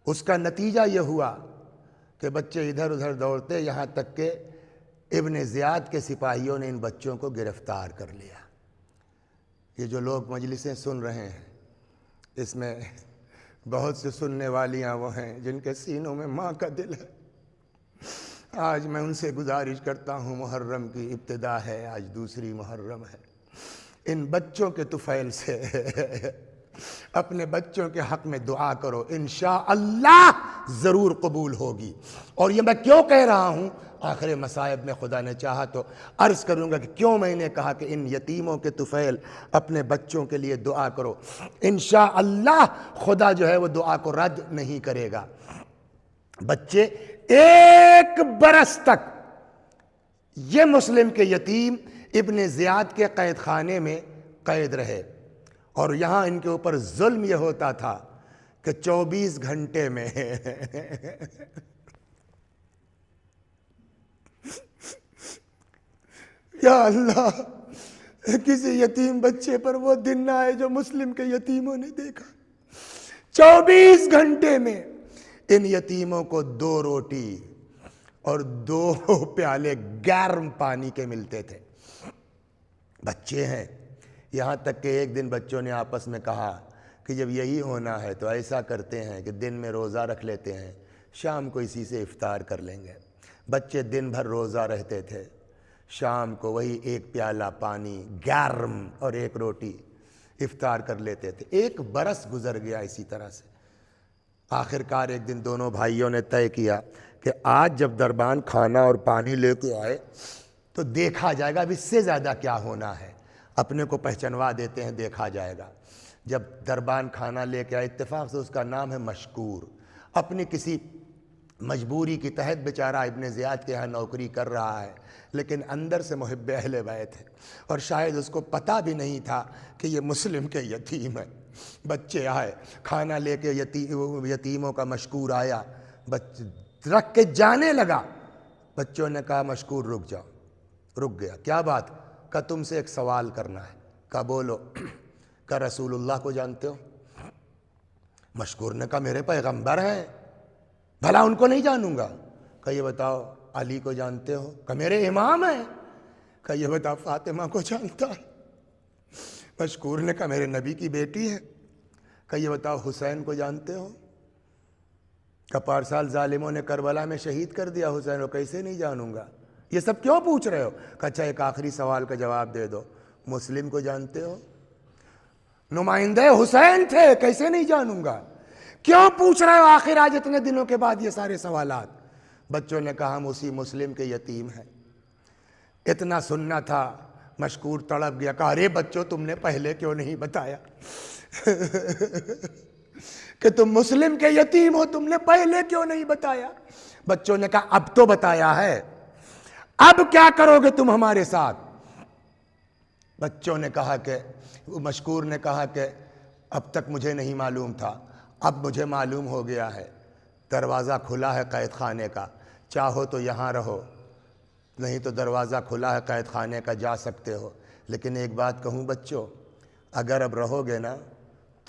اس کا نتیجہ یہ ہوا کہ بچے ادھر ادھر دوڑتے، یہاں تک کہ ابن زیاد کے سپاہیوں نے ان بچوں کو گرفتار کر لیا۔ یہ جو لوگ مجلسیں سن رہے ہیں، اس میں بہت سے سننے والیاں وہ ہیں جن کے سینوں میں ماں کا دل ہے۔ آج میں ان سے گزارش کرتا ہوں، محرم کی ابتدا ہے، آج دوسری محرم ہے، ان بچوں کے طفیل سے اپنے بچوں کے حق میں دعا کرو، انشاءاللہ ضرور قبول ہوگی۔ اور یہ میں کیوں کہہ رہا ہوں، آخر مصائب میں خدا نے چاہا تو عرض کروں گا کہ کیوں میں نے کہا کہ ان یتیموں کے طفیل اپنے بچوں کے لیے دعا کرو، انشاءاللہ خدا جو ہے وہ دعا کو رد نہیں کرے گا۔ بچے 1 برس تک یہ مسلم کے یتیم ابن زیاد کے قید خانے میں قید رہے، اور یہاں ان کے اوپر ظلم یہ ہوتا تھا کہ 24 گھنٹے میں یا اللہ کسی یتیم بچے پر وہ دن نہ آئے جو مسلم کے یتیموں نے دیکھا۔ 24 گھنٹے میں ان یتیموں کو 2 روٹی اور 2 پیالے گرم پانی کے ملتے تھے۔ بچے ہیں، یہاں تک کہ ایک دن بچوں نے آپس میں کہا کہ جب یہی ہونا ہے تو ایسا کرتے ہیں کہ دن میں روزہ رکھ لیتے ہیں، شام کو اسی سے افطار کر لیں گے۔ بچے دن بھر روزہ رہتے تھے، شام کو وہی 1 پیالہ پانی گرم اور 1 روٹی افطار کر لیتے تھے۔ 1 برس گزر گیا اسی طرح سے۔ آخر کار ایک دن دونوں بھائیوں نے طے کیا کہ آج جب دربان کھانا اور پانی لے کے آئے تو دیکھا جائے گا، اب اس سے زیادہ کیا ہونا ہے، اپنے کو پہچنوا دیتے ہیں، دیکھا جائے گا۔ جب دربان کھانا لے کے آئے، اتفاق سے اس کا نام ہے مشکور، اپنی کسی مجبوری کی تحت بیچارہ ابن زیاد کے ہاں نوکری کر رہا ہے، لیکن اندر سے محب اہل بیت ہے، اور شاید اس کو پتہ بھی نہیں تھا کہ یہ مسلم کے یتیم ہے۔ بچے آئے، کھانا لے کے یتیموں کا مشکور آیا، رکھ کے جانے لگا۔ بچوں نے کہا مشکور رک جاؤ، رک گیا۔ کیا بات؟ کہ تم سے ایک سوال کرنا ہے۔ کہا بولو۔ کہ رسول اللہ کو جانتے ہو؟ مشکور نے کہا میرے پیغمبر ہیں، بھلا ان کو نہیں جانوں گا؟ کہ یہ بتاؤ علی کو جانتے ہو؟ کہ میرے امام ہیں۔ کہ یہ بتاؤ فاطمہ کو جانتا ہے؟ مشکور نے کہا میرے نبی کی بیٹی ہے۔ کہ یہ بتاؤ حسین کو جانتے ہو؟ کہ 5 سال ظالموں نے کربلا میں شہید کر دیا حسین کو، کیسے نہیں جانوں گا؟ یہ سب کیوں پوچھ رہے ہو؟ کہ اچھا ایک آخری سوال کا جواب دے دو، مسلم کو جانتے ہو؟ نمائندے حسین تھے، کیسے نہیں جانوں گا؟ کیوں پوچھ رہے ہو آخر آج اتنے دنوں کے بعد یہ سارے سوالات؟ بچوں نے کہا ہم اسی مسلم کے یتیم ہیں۔ اتنا سننا تھا، مشکور تڑپ گیا۔ کہا ارے بچوں تم نے پہلے کیوں نہیں بتایا کہ تم مسلم کے یتیم ہو، تم نے پہلے کیوں نہیں بتایا؟ بچوں نے کہا اب تو بتایا ہے، اب کیا کرو گے تم ہمارے ساتھ؟ بچوں نے کہا کہ مشکور نے کہا کہ اب تک مجھے نہیں معلوم تھا، اب مجھے معلوم ہو گیا ہے، دروازہ کھلا ہے قید خانے کا، چاہو تو یہاں رہو، نہیں تو دروازہ کھلا ہے قید خانے کا، جا سکتے ہو۔ لیکن ایک بات کہوں بچوں، اگر اب رہو گے نا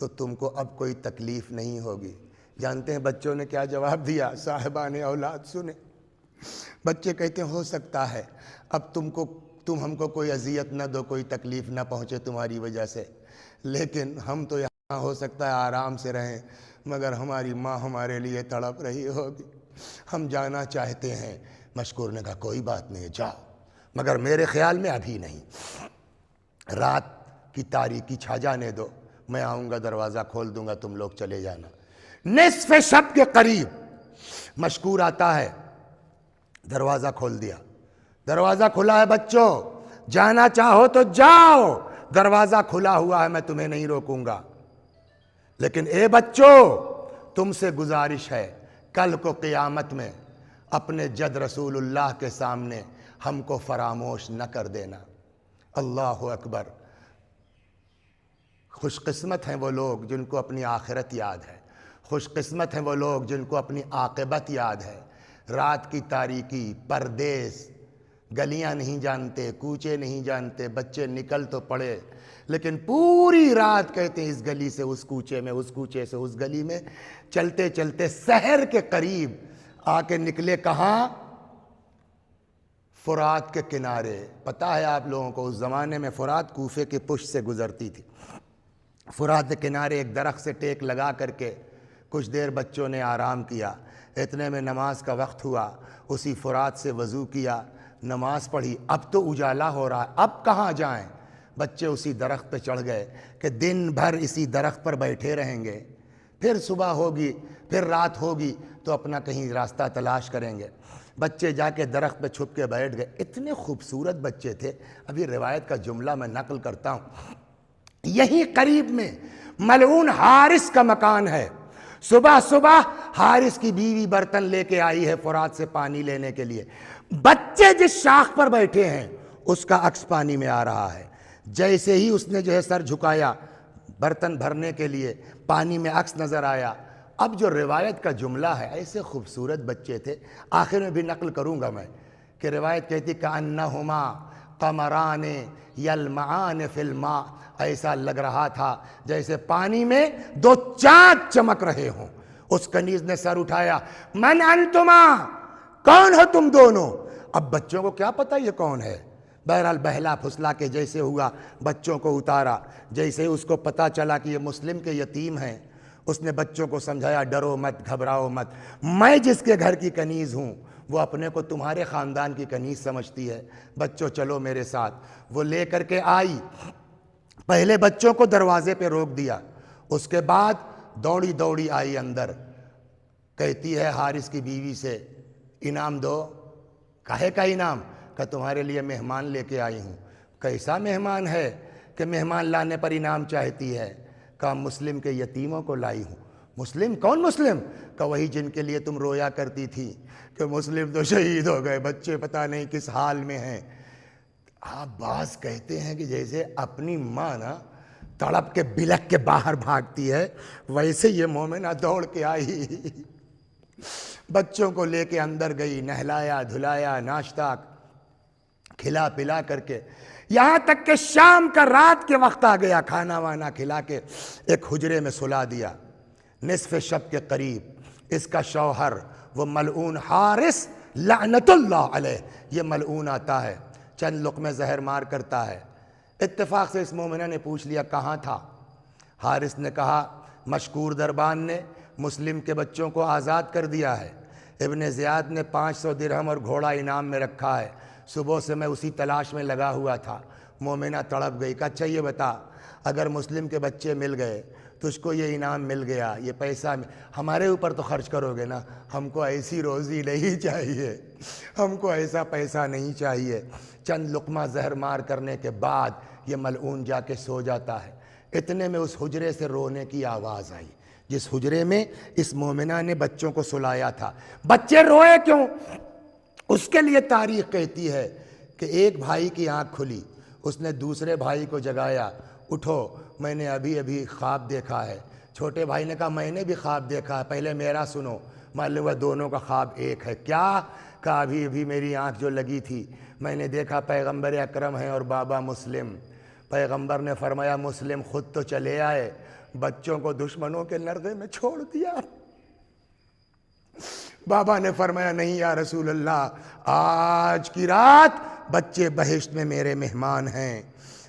تو تم کو اب کوئی تکلیف نہیں ہوگی۔ جانتے ہیں بچوں نے کیا جواب دیا؟ صاحبان اولاد سنیں، بچے کہتے ہیں ہو سکتا ہے اب تم ہم کو کوئی اذیت نہ دو، کوئی تکلیف نہ پہنچے تمہاری وجہ سے، لیکن ہم تو یہاں ہو سکتا ہے آرام سے رہیں، مگر ہماری ماں ہمارے لیے تڑپ رہی ہوگی، ہم جانا چاہتے ہیں۔ مشکور نے کہا کوئی بات نہیں، جاؤ، مگر میرے خیال میں ابھی نہیں، رات کی تاریکی چھا جانے دو، میں آؤں گا دروازہ کھول دوں گا، تم لوگ چلے جانا۔ نصف شب کے قریب مشکور آتا ہے، دروازہ کھول دیا، دروازہ کھلا ہے، بچوں جانا چاہو تو جاؤ، دروازہ کھلا ہوا ہے، میں تمہیں نہیں روکوں گا، لیکن اے بچوں تم سے گزارش ہے کل کو قیامت میں اپنے جد رسول اللہ کے سامنے ہم کو فراموش نہ کر دینا۔ اللہ اکبر! خوش قسمت ہیں وہ لوگ جن کو اپنی آخرت یاد ہے، خوش قسمت ہیں وہ لوگ جن کو اپنی عاقبت یاد ہے۔ رات کی تاریکی، پردیس، گلیاں نہیں جانتے، کوچے نہیں جانتے، بچے نکل تو پڑے لیکن پوری رات کہتے ہیں اس گلی سے اس کوچے میں، اس کوچے سے اس گلی میں، چلتے چلتے سحر کے قریب آ کے نکلے کہاں؟ فرات کے کنارے۔ پتہ ہے آپ لوگوں کو اس زمانے میں فرات کوفے کے پشت سے گزرتی تھی۔ فرات کے کنارے ایک درخت سے ٹیک لگا کر کے کچھ دیر بچوں نے آرام کیا، اتنے میں نماز کا وقت ہوا، اسی فرات سے وضو کیا، نماز پڑھی۔ اب تو اجالا ہو رہا ہے، اب کہاں جائیں؟ بچے اسی درخت پہ چڑھ گئے کہ دن بھر اسی درخت پر بیٹھے رہیں گے، پھر صبح ہوگی، پھر رات ہوگی تو اپنا کہیں راستہ تلاش کریں گے۔ بچے جا کے درخت پہ چھپ کے بیٹھ گئے، اتنے خوبصورت بچے تھے۔ ابھی روایت کا جملہ میں نقل کرتا ہوں۔ یہی قریب میں ملعون حارث کا مکان ہے۔ صبح صبح حارث کی بیوی برتن لے کے آئی ہے فرات سے پانی لینے کے لیے، بچے جس شاخ پر بیٹھے ہیں اس کا عکس پانی میں آ رہا ہے۔ جیسے ہی اس نے سر جھکایا برتن بھرنے کے لیے، پانی میں عکس نظر آیا۔ اب جو روایت کا جملہ ہے، ایسے خوبصورت بچے تھے، آخر میں بھی نقل کروں گا میں کہ روایت کہتی کأنہما قمران یلمعان فی الماء، ایسا لگ رہا تھا جیسے پانی میں دو چاند چمک رہے ہوں۔ اس کنیز نے سر اٹھایا، من انتما، کون ہو تم دونوں؟ اب بچوں کو کیا پتہ یہ کون ہے، بہرحال بہلا پھسلا کے جیسے ہوا بچوں کو اتارا۔ جیسے اس کو پتہ چلا کہ یہ مسلم کے یتیم ہیں، اس نے بچوں کو سمجھایا ڈرو مت، گھبراؤ مت، میں جس کے گھر کی کنیز ہوں وہ اپنے کو تمہارے خاندان کی کنیز سمجھتی ہے، بچوں چلو میرے ساتھ۔ وہ لے کر کے آئی، پہلے بچوں کو دروازے پہ روک دیا، اس کے بعد دوڑی دوڑی آئی اندر، کہتی ہے حارث کی بیوی سے انعام دو۔ کہے کا انعام؟ کہ تمہارے لیے مہمان لے کے آئی ہوں۔ کیسا مہمان ہے کہ مہمان لانے پر انعام چاہتی ہے؟ کہ مسلم کے یتیموں کو لائی ہوں۔ مسلم؟ کون مسلم؟ کہ وہی جن کے لیے تم رویا کرتی تھی کہ مسلم تو شہید ہو گئے، بچے پتہ نہیں کس حال میں ہیں۔ آپ بعض کہتے ہیں کہ جیسے اپنی ماں نا تڑپ کے بلک کے باہر بھاگتی ہے، ویسے یہ مومنہ دوڑ کے آئی، بچوں کو لے کے اندر گئی، نہلایا دھلایا، ناشتہ کھلا پلا کر کے، یہاں تک کہ شام کا رات کے وقت آ گیا، کھانا وانا کھلا کے ایک حجرے میں سلا دیا۔ نصف شب کے قریب اس کا شوہر وہ ملعون حارث لعنت اللہ علیہ، یہ ملعون آتا ہے، چند لقمے زہر مار کرتا ہے۔ اتفاق سے اس مومنہ نے پوچھ لیا کہاں تھا؟ حارث نے کہا مشکور دربان نے مسلم کے بچوں کو آزاد کر دیا ہے، ابن زیاد نے 500 درہم اور گھوڑا انعام میں رکھا ہے، صبح سے میں اسی تلاش میں لگا ہوا تھا۔ مومنہ تڑپ گئی، کہا اچھا یہ بتا، اگر مسلم کے بچے مل گئے، تجھ کو یہ انعام مل گیا، یہ پیسہ ہمارے اوپر تو خرچ کرو گے نا، ہم کو ایسی روزی نہیں چاہیے، ہم کو ایسا پیسہ نہیں چاہیے۔ چند لقمہ زہر مار کرنے کے بعد یہ ملعون جا کے سو جاتا ہے۔ اتنے میں اس حجرے سے رونے کی آواز آئی، جس حجرے میں اس مومنہ نے بچوں کو سلایا تھا۔ بچے روئے کیوں؟ اس کے لیے تاریخ کہتی ہے کہ ایک بھائی کی آنکھ کھلی، اس نے دوسرے بھائی کو جگایا، اٹھو میں نے ابھی ابھی خواب دیکھا ہے۔ چھوٹے بھائی نے کہا میں نے بھی خواب دیکھا ہے، پہلے میرا سنو۔ معلوم ہوا دونوں کا خواب ایک ہے۔ کیا؟ کہا ابھی ابھی میری آنکھ جو لگی تھی میں نے دیکھا پیغمبر اکرم ہیں اور بابا مسلم۔ پیغمبر نے فرمایا مسلم خود تو چلے آئے بچوں کو دشمنوں کے نرغے میں چھوڑ دیا۔ بابا نے فرمایا نہیں یا رسول اللہ، آج کی رات بچے بہشت میں میرے مہمان ہیں،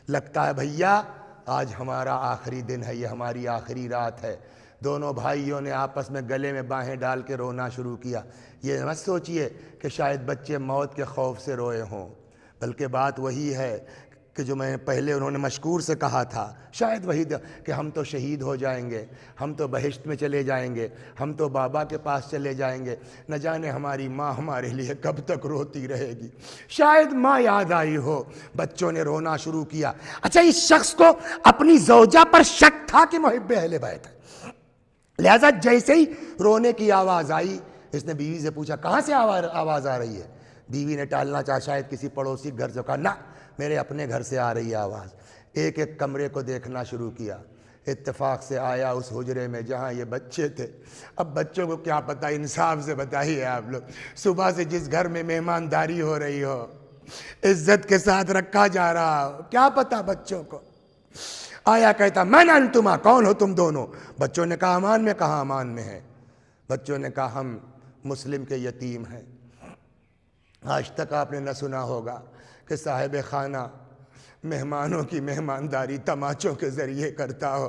لگتا ہے بھیا آج ہمارا آخری دن ہے، یہ ہماری آخری رات ہے۔ دونوں بھائیوں نے آپس میں گلے میں باہیں ڈال کے رونا شروع کیا۔ یہ مت سوچئے کہ شاید بچے موت کے خوف سے روئے ہوں، بلکہ بات وہی ہے کہ جو میں پہلے انہوں نے مشکور سے کہا تھا، شاید وہی کہ ہم تو شہید ہو جائیں گے، ہم تو بہشت میں چلے جائیں گے، ہم تو بابا کے پاس چلے جائیں گے، نہ جانے ہماری ماں ہمارے لیے کب تک روتی رہے گی۔ شاید ماں یاد آئی ہو، بچوں نے رونا شروع کیا۔ اچھا، اس شخص کو اپنی زوجہ پر شک تھا کہ محب اہل بیت ہے، لہذا جیسے ہی رونے کی آواز آئی، اس نے بیوی سے پوچھا کہاں سے آواز آ رہی ہے؟ بیوی نے ٹالنا چاہا، شاید کسی پڑوسی گھر سے، کہا نہ میرے اپنے گھر سے آ رہی ہے آواز۔ ایک ایک کمرے کو دیکھنا شروع کیا، اتفاق سے آیا اس حجرے میں جہاں یہ بچے تھے۔ اب بچوں کو کیا پتہ، انصاف سے بتائیے آپ لوگ، صبح سے جس گھر میں مہمانداری ہو رہی ہو، عزت کے ساتھ رکھا جا رہا ہو، کیا پتہ بچوں کو۔ آیا کہتا من انتما، کون ہو تم دونوں؟ بچوں نے کہا امان میں، کہا امان میں ہے۔ بچوں نے کہا ہم مسلم کے یتیم ہیں۔ آج تک آپ نے نہ سنا ہوگا کہ صاحب خانہ مہمانوں کی مہمانداری تماچوں کے ذریعے کرتا ہو۔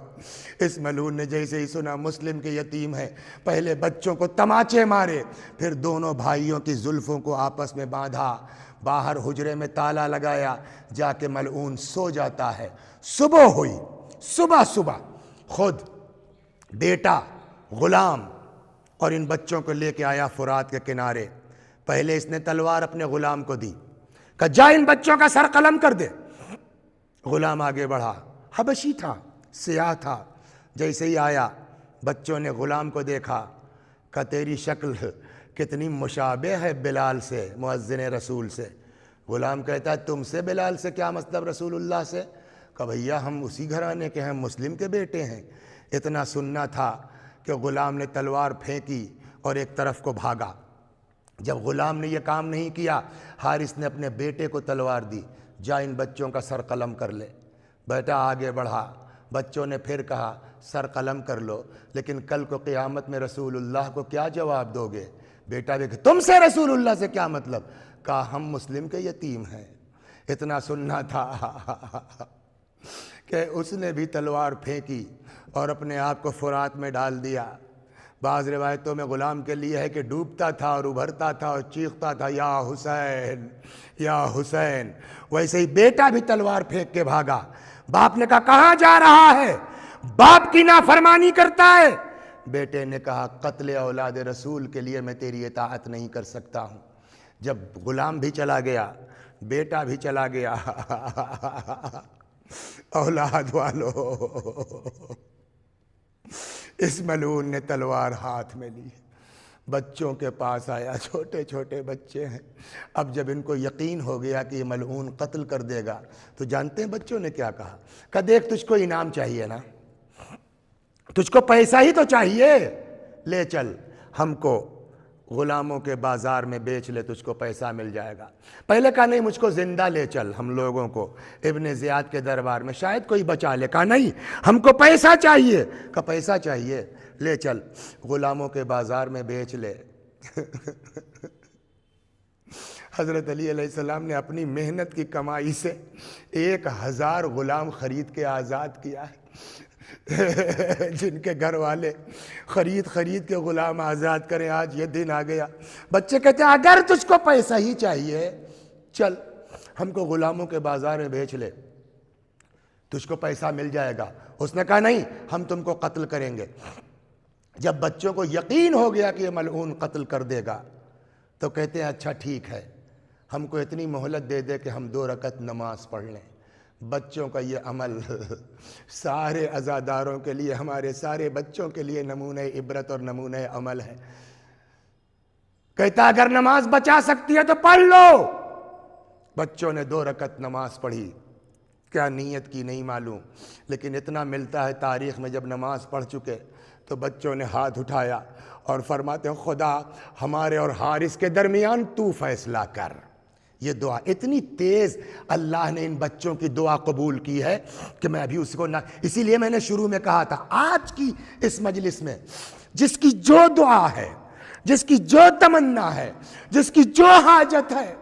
اس ملعون نے جیسے ہی سنا مسلم کے یتیم ہیں، پہلے بچوں کو تماچے مارے، پھر دونوں بھائیوں کی زلفوں کو آپس میں باندھا، باہر حجرے میں تالا لگایا، جا کے ملعون سو جاتا ہے۔ صبح ہوئی، صبح خود بیٹا، غلام اور ان بچوں کو لے کے آیا فرات کے کنارے۔ پہلے اس نے تلوار اپنے غلام کو دی، کہا جا ان بچوں کا سر قلم کر دے۔ غلام آگے بڑھا، حبشی تھا، سیاہ تھا۔ جیسے ہی آیا، بچوں نے غلام کو دیکھا، کہا تیری شکل کتنی مشابہ ہے بلال سے، مؤذن رسول سے۔ غلام کہتا ہے تم سے بلال سے کیا مطلب رسول اللہ سے؟ کہا بھیا ہم اسی گھرانے کے ہیں، مسلم کے بیٹے ہیں۔ اتنا سننا تھا کہ غلام نے تلوار پھینکی اور ایک طرف کو بھاگا۔ جب غلام نے یہ کام نہیں کیا، حارث نے اپنے بیٹے کو تلوار دی، جا ان بچوں کا سر قلم کر لے۔ بیٹا آگے بڑھا، بچوں نے پھر کہا سر قلم کر لو، لیکن کل کو قیامت میں رسول اللہ کو کیا جواب دو گے؟ بیٹا بھی کہ تم سے رسول اللہ سے کیا مطلب؟ کہا ہم مسلم کے یتیم ہیں۔ اتنا سننا تھا کہ اس نے بھی تلوار پھینکی اور اپنے آپ کو فرات میں ڈال دیا۔ بعض روایتوں میں غلام کے لیے ہے کہ ڈوبتا تھا اور ابھرتا تھا اور چیختا تھا یا حسین یا حسین۔ ویسے ہی بیٹا بھی تلوار پھینک کے بھاگا۔ باپ نے کہا کہاں جا رہا ہے؟ باپ کی نافرمانی کرتا ہے۔ بیٹے نے کہا قتل اولاد رسول کے لیے میں تیری اطاعت نہیں کر سکتا ہوں۔ جب غلام بھی چلا گیا، بیٹا بھی چلا گیا، اولاد والو اس ملعون نے تلوار ہاتھ میں لی، بچوں کے پاس آیا، چھوٹے چھوٹے بچے ہیں۔ اب جب ان کو یقین ہو گیا کہ یہ ملعون قتل کر دے گا، تو جانتے ہیں بچوں نے کیا کہا؟ کہا دیکھ تجھ کو انعام چاہیے نا، تجھ کو پیسہ ہی تو چاہیے، لے چل ہم کو غلاموں کے بازار میں بیچ لے، تجھ کو پیسہ مل جائے گا۔ پہلے کہا نہیں مجھ کو زندہ لے چل ہم لوگوں کو ابن زیاد کے دربار میں، شاید کوئی بچا لے۔ کہا نہیں ہم کو پیسہ چاہیے۔ کہا پیسہ چاہیے، لے چل غلاموں کے بازار میں بیچ لے۔ حضرت علی علیہ السلام نے اپنی محنت کی کمائی سے 1000 غلام خرید کے آزاد کیا ہے۔ جن کے گھر والے خرید کے غلام آزاد کریں، آج یہ دن آ گیا۔ بچے کہتے ہیں اگر تجھ کو پیسہ ہی چاہیے، چل ہم کو غلاموں کے بازار میں بیچ لے، تجھ کو پیسہ مل جائے گا۔ اس نے کہا نہیں ہم تم کو قتل کریں گے۔ جب بچوں کو یقین ہو گیا کہ یہ ملعون قتل کر دے گا، تو کہتے ہیں اچھا ٹھیک ہے، ہم کو اتنی مہلت دے دے کہ ہم 2 رکعت نماز پڑھ لیں۔ بچوں کا یہ عمل سارے عزاداروں کے لیے، ہمارے سارے بچوں کے لیے نمونہ عبرت اور نمونہ عمل ہے۔ کہتا اگر نماز بچا سکتی ہے تو پڑھ لو۔ بچوں نے 2 رکعت نماز پڑھی، کیا نیت کی نہیں معلوم، لیکن اتنا ملتا ہے تاریخ میں جب نماز پڑھ چکے تو بچوں نے ہاتھ اٹھایا اور فرماتے ہیں خدا ہمارے اور حارث کے درمیان تو فیصلہ کر۔ یہ دعا اتنی تیز اللہ نے ان بچوں کی دعا قبول کی ہے کہ میں ابھی اس کو نہ، اسی لیے میں نے شروع میں کہا تھا آج کی اس مجلس میں جس کی جو دعا ہے، جس کی جو تمنا ہے، جس کی جو حاجت ہے،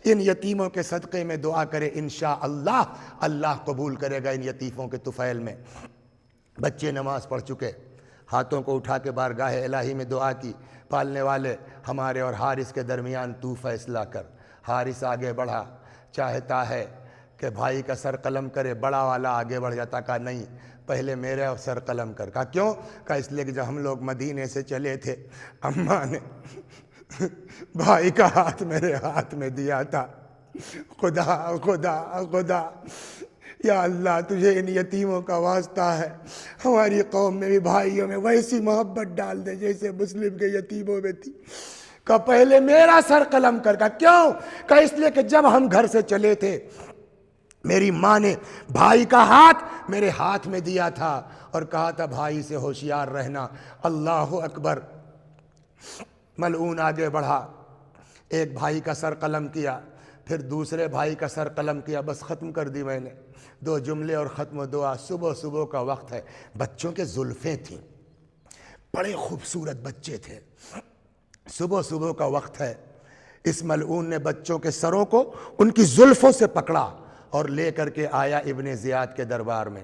ان یتیموں کے صدقے میں دعا کرے، انشاءاللہ اللہ قبول کرے گا ان یتیموں کے طفیل میں۔ بچے نماز پڑھ چکے، ہاتھوں کو اٹھا کے بارگاہ الہی میں دعا کی، پالنے والے ہمارے اور حارث کے درمیان تو فیصلہ کر۔ حارث آگے بڑھا، چاہتا ہے کہ بھائی کا سر قلم کرے، بڑا والا آگے بڑھ جاتا، کہا نہیں پہلے میرے سر قلم کر۔ کہا کیوں؟ کہا اس لیے کہ جب ہم لوگ مدینے سے چلے تھے اماں نے بھائی کا ہاتھ میرے ہاتھ میں دیا تھا، خدا خدا خدا یا اللہ تجھے ان یتیموں کا واسطہ ہے، ہماری قوم میں بھی بھائیوں میں ویسی محبت ڈال دے جیسے مسلم کے یتیموں میں تھی۔ کہا پہلے میرا سر قلم کر۔ کہا کیوں؟ کہا اس لیے کہ جب ہم گھر سے چلے تھے میری ماں نے بھائی کا ہاتھ میرے ہاتھ میں دیا تھا اور کہا تھا بھائی سے ہوشیار رہنا۔ اللہ اکبر۔ ملعون آگے بڑھا، ایک بھائی کا سر قلم کیا، پھر دوسرے بھائی کا سر قلم کیا، بس ختم کر دی میں نے، 2 جملے اور ختم دعا۔ صبح کا وقت ہے، بچوں کے زلفیں تھیں، بڑے خوبصورت بچے تھے، صبح کا وقت ہے۔ اس ملعون نے بچوں کے سروں کو ان کی زلفوں سے پکڑا اور لے کر کے آیا ابن زیاد کے دربار میں۔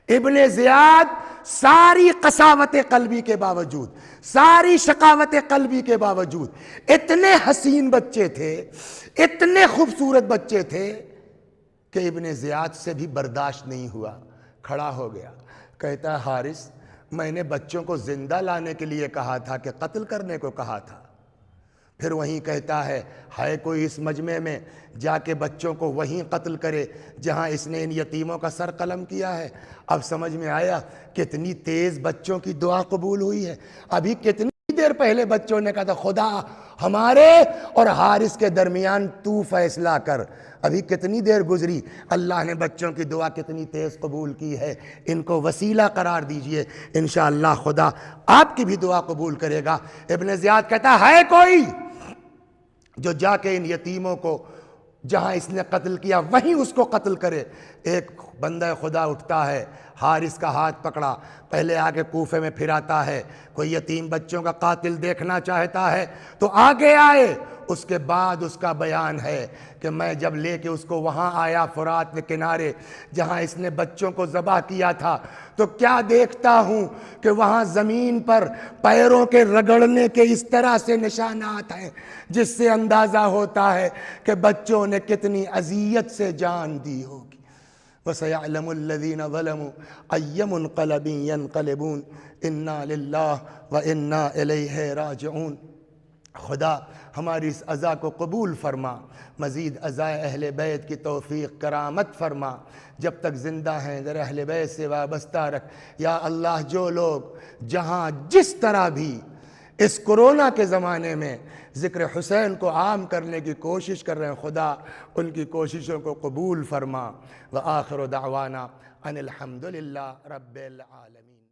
ابن زیاد ساری قساوت قلبی کے باوجود، ساری شقاوت قلبی کے باوجود اتنے حسین بچے تھے، اتنے خوبصورت بچے تھے کہ ابن زیاد سے بھی برداشت نہیں ہوا، کھڑا ہو گیا، کہتا ہے حارث میں نے بچوں کو زندہ لانے کے لیے کہا تھا کہ قتل کرنے کو کہا تھا؟ پھر وہیں کہتا ہے کوئی اس مجمع میں جا کے بچوں کو وہیں قتل کرے جہاں اس نے ان یتیموں کا سر قلم کیا ہے۔ اب سمجھ میں آیا کتنی تیز بچوں کی دعا قبول ہوئی ہے۔ ابھی کتنی دیر پہلے بچوں نے کہا تھا خدا ہمارے اور حارث کے درمیان تو فیصلہ کر، ابھی کتنی دیر گزری، اللہ نے بچوں کی دعا کتنی تیز قبول کی ہے۔ ان کو وسیلہ قرار دیجئے، انشاءاللہ خدا آپ کی بھی دعا قبول کرے گا۔ ابن زیاد کہتا ہے کوئی جو جا کے ان یتیموں کو جہاں اس نے قتل کیا وہیں اس کو قتل کرے۔ ایک بندہ خدا اٹھتا ہے، حارث کا ہاتھ پکڑا، پہلے آگے کوفے میں پھراتا ہے، کوئی یتیم بچوں کا قاتل دیکھنا چاہتا ہے تو آگے آئے۔ اس کے بعد اس کا بیان ہے کہ میں جب لے کے اس کو وہاں آیا فرات کے کنارے جہاں اس نے بچوں کو ذبح کیا تھا تو کیا دیکھتا ہوں کہ وہاں زمین پر پیروں کے رگڑنے کے اس طرح سے نشانات ہیں جس سے اندازہ ہوتا ہے کہ بچوں نے کتنی اذیت سے جان دی ہوگی۔ وَسَيَعْلَمُ الَّذِينَ ظَلَمُوا أَيَّ مُنْقَلَبٍ يَنْقَلِبُونَ إِنَّا لِلَّهِ وَإِنَّا إِلَيْهِ رَاجِعُونَ۔ خدا ہماری اس عزا کو قبول فرما، مزید عزائے اہل بیت کی توفیق کرامت فرما، جب تک زندہ ہیں ذرا اہل بیت سے وابستہ رکھ یا اللہ۔ جو لوگ جہاں جس طرح بھی اس کرونا کے زمانے میں ذکر حسین کو عام کرنے کی کوشش کر رہے ہیں، خدا ان کی کوششوں کو قبول فرما۔ وآخر دعوانا ان الحمد للہ رب العالمین۔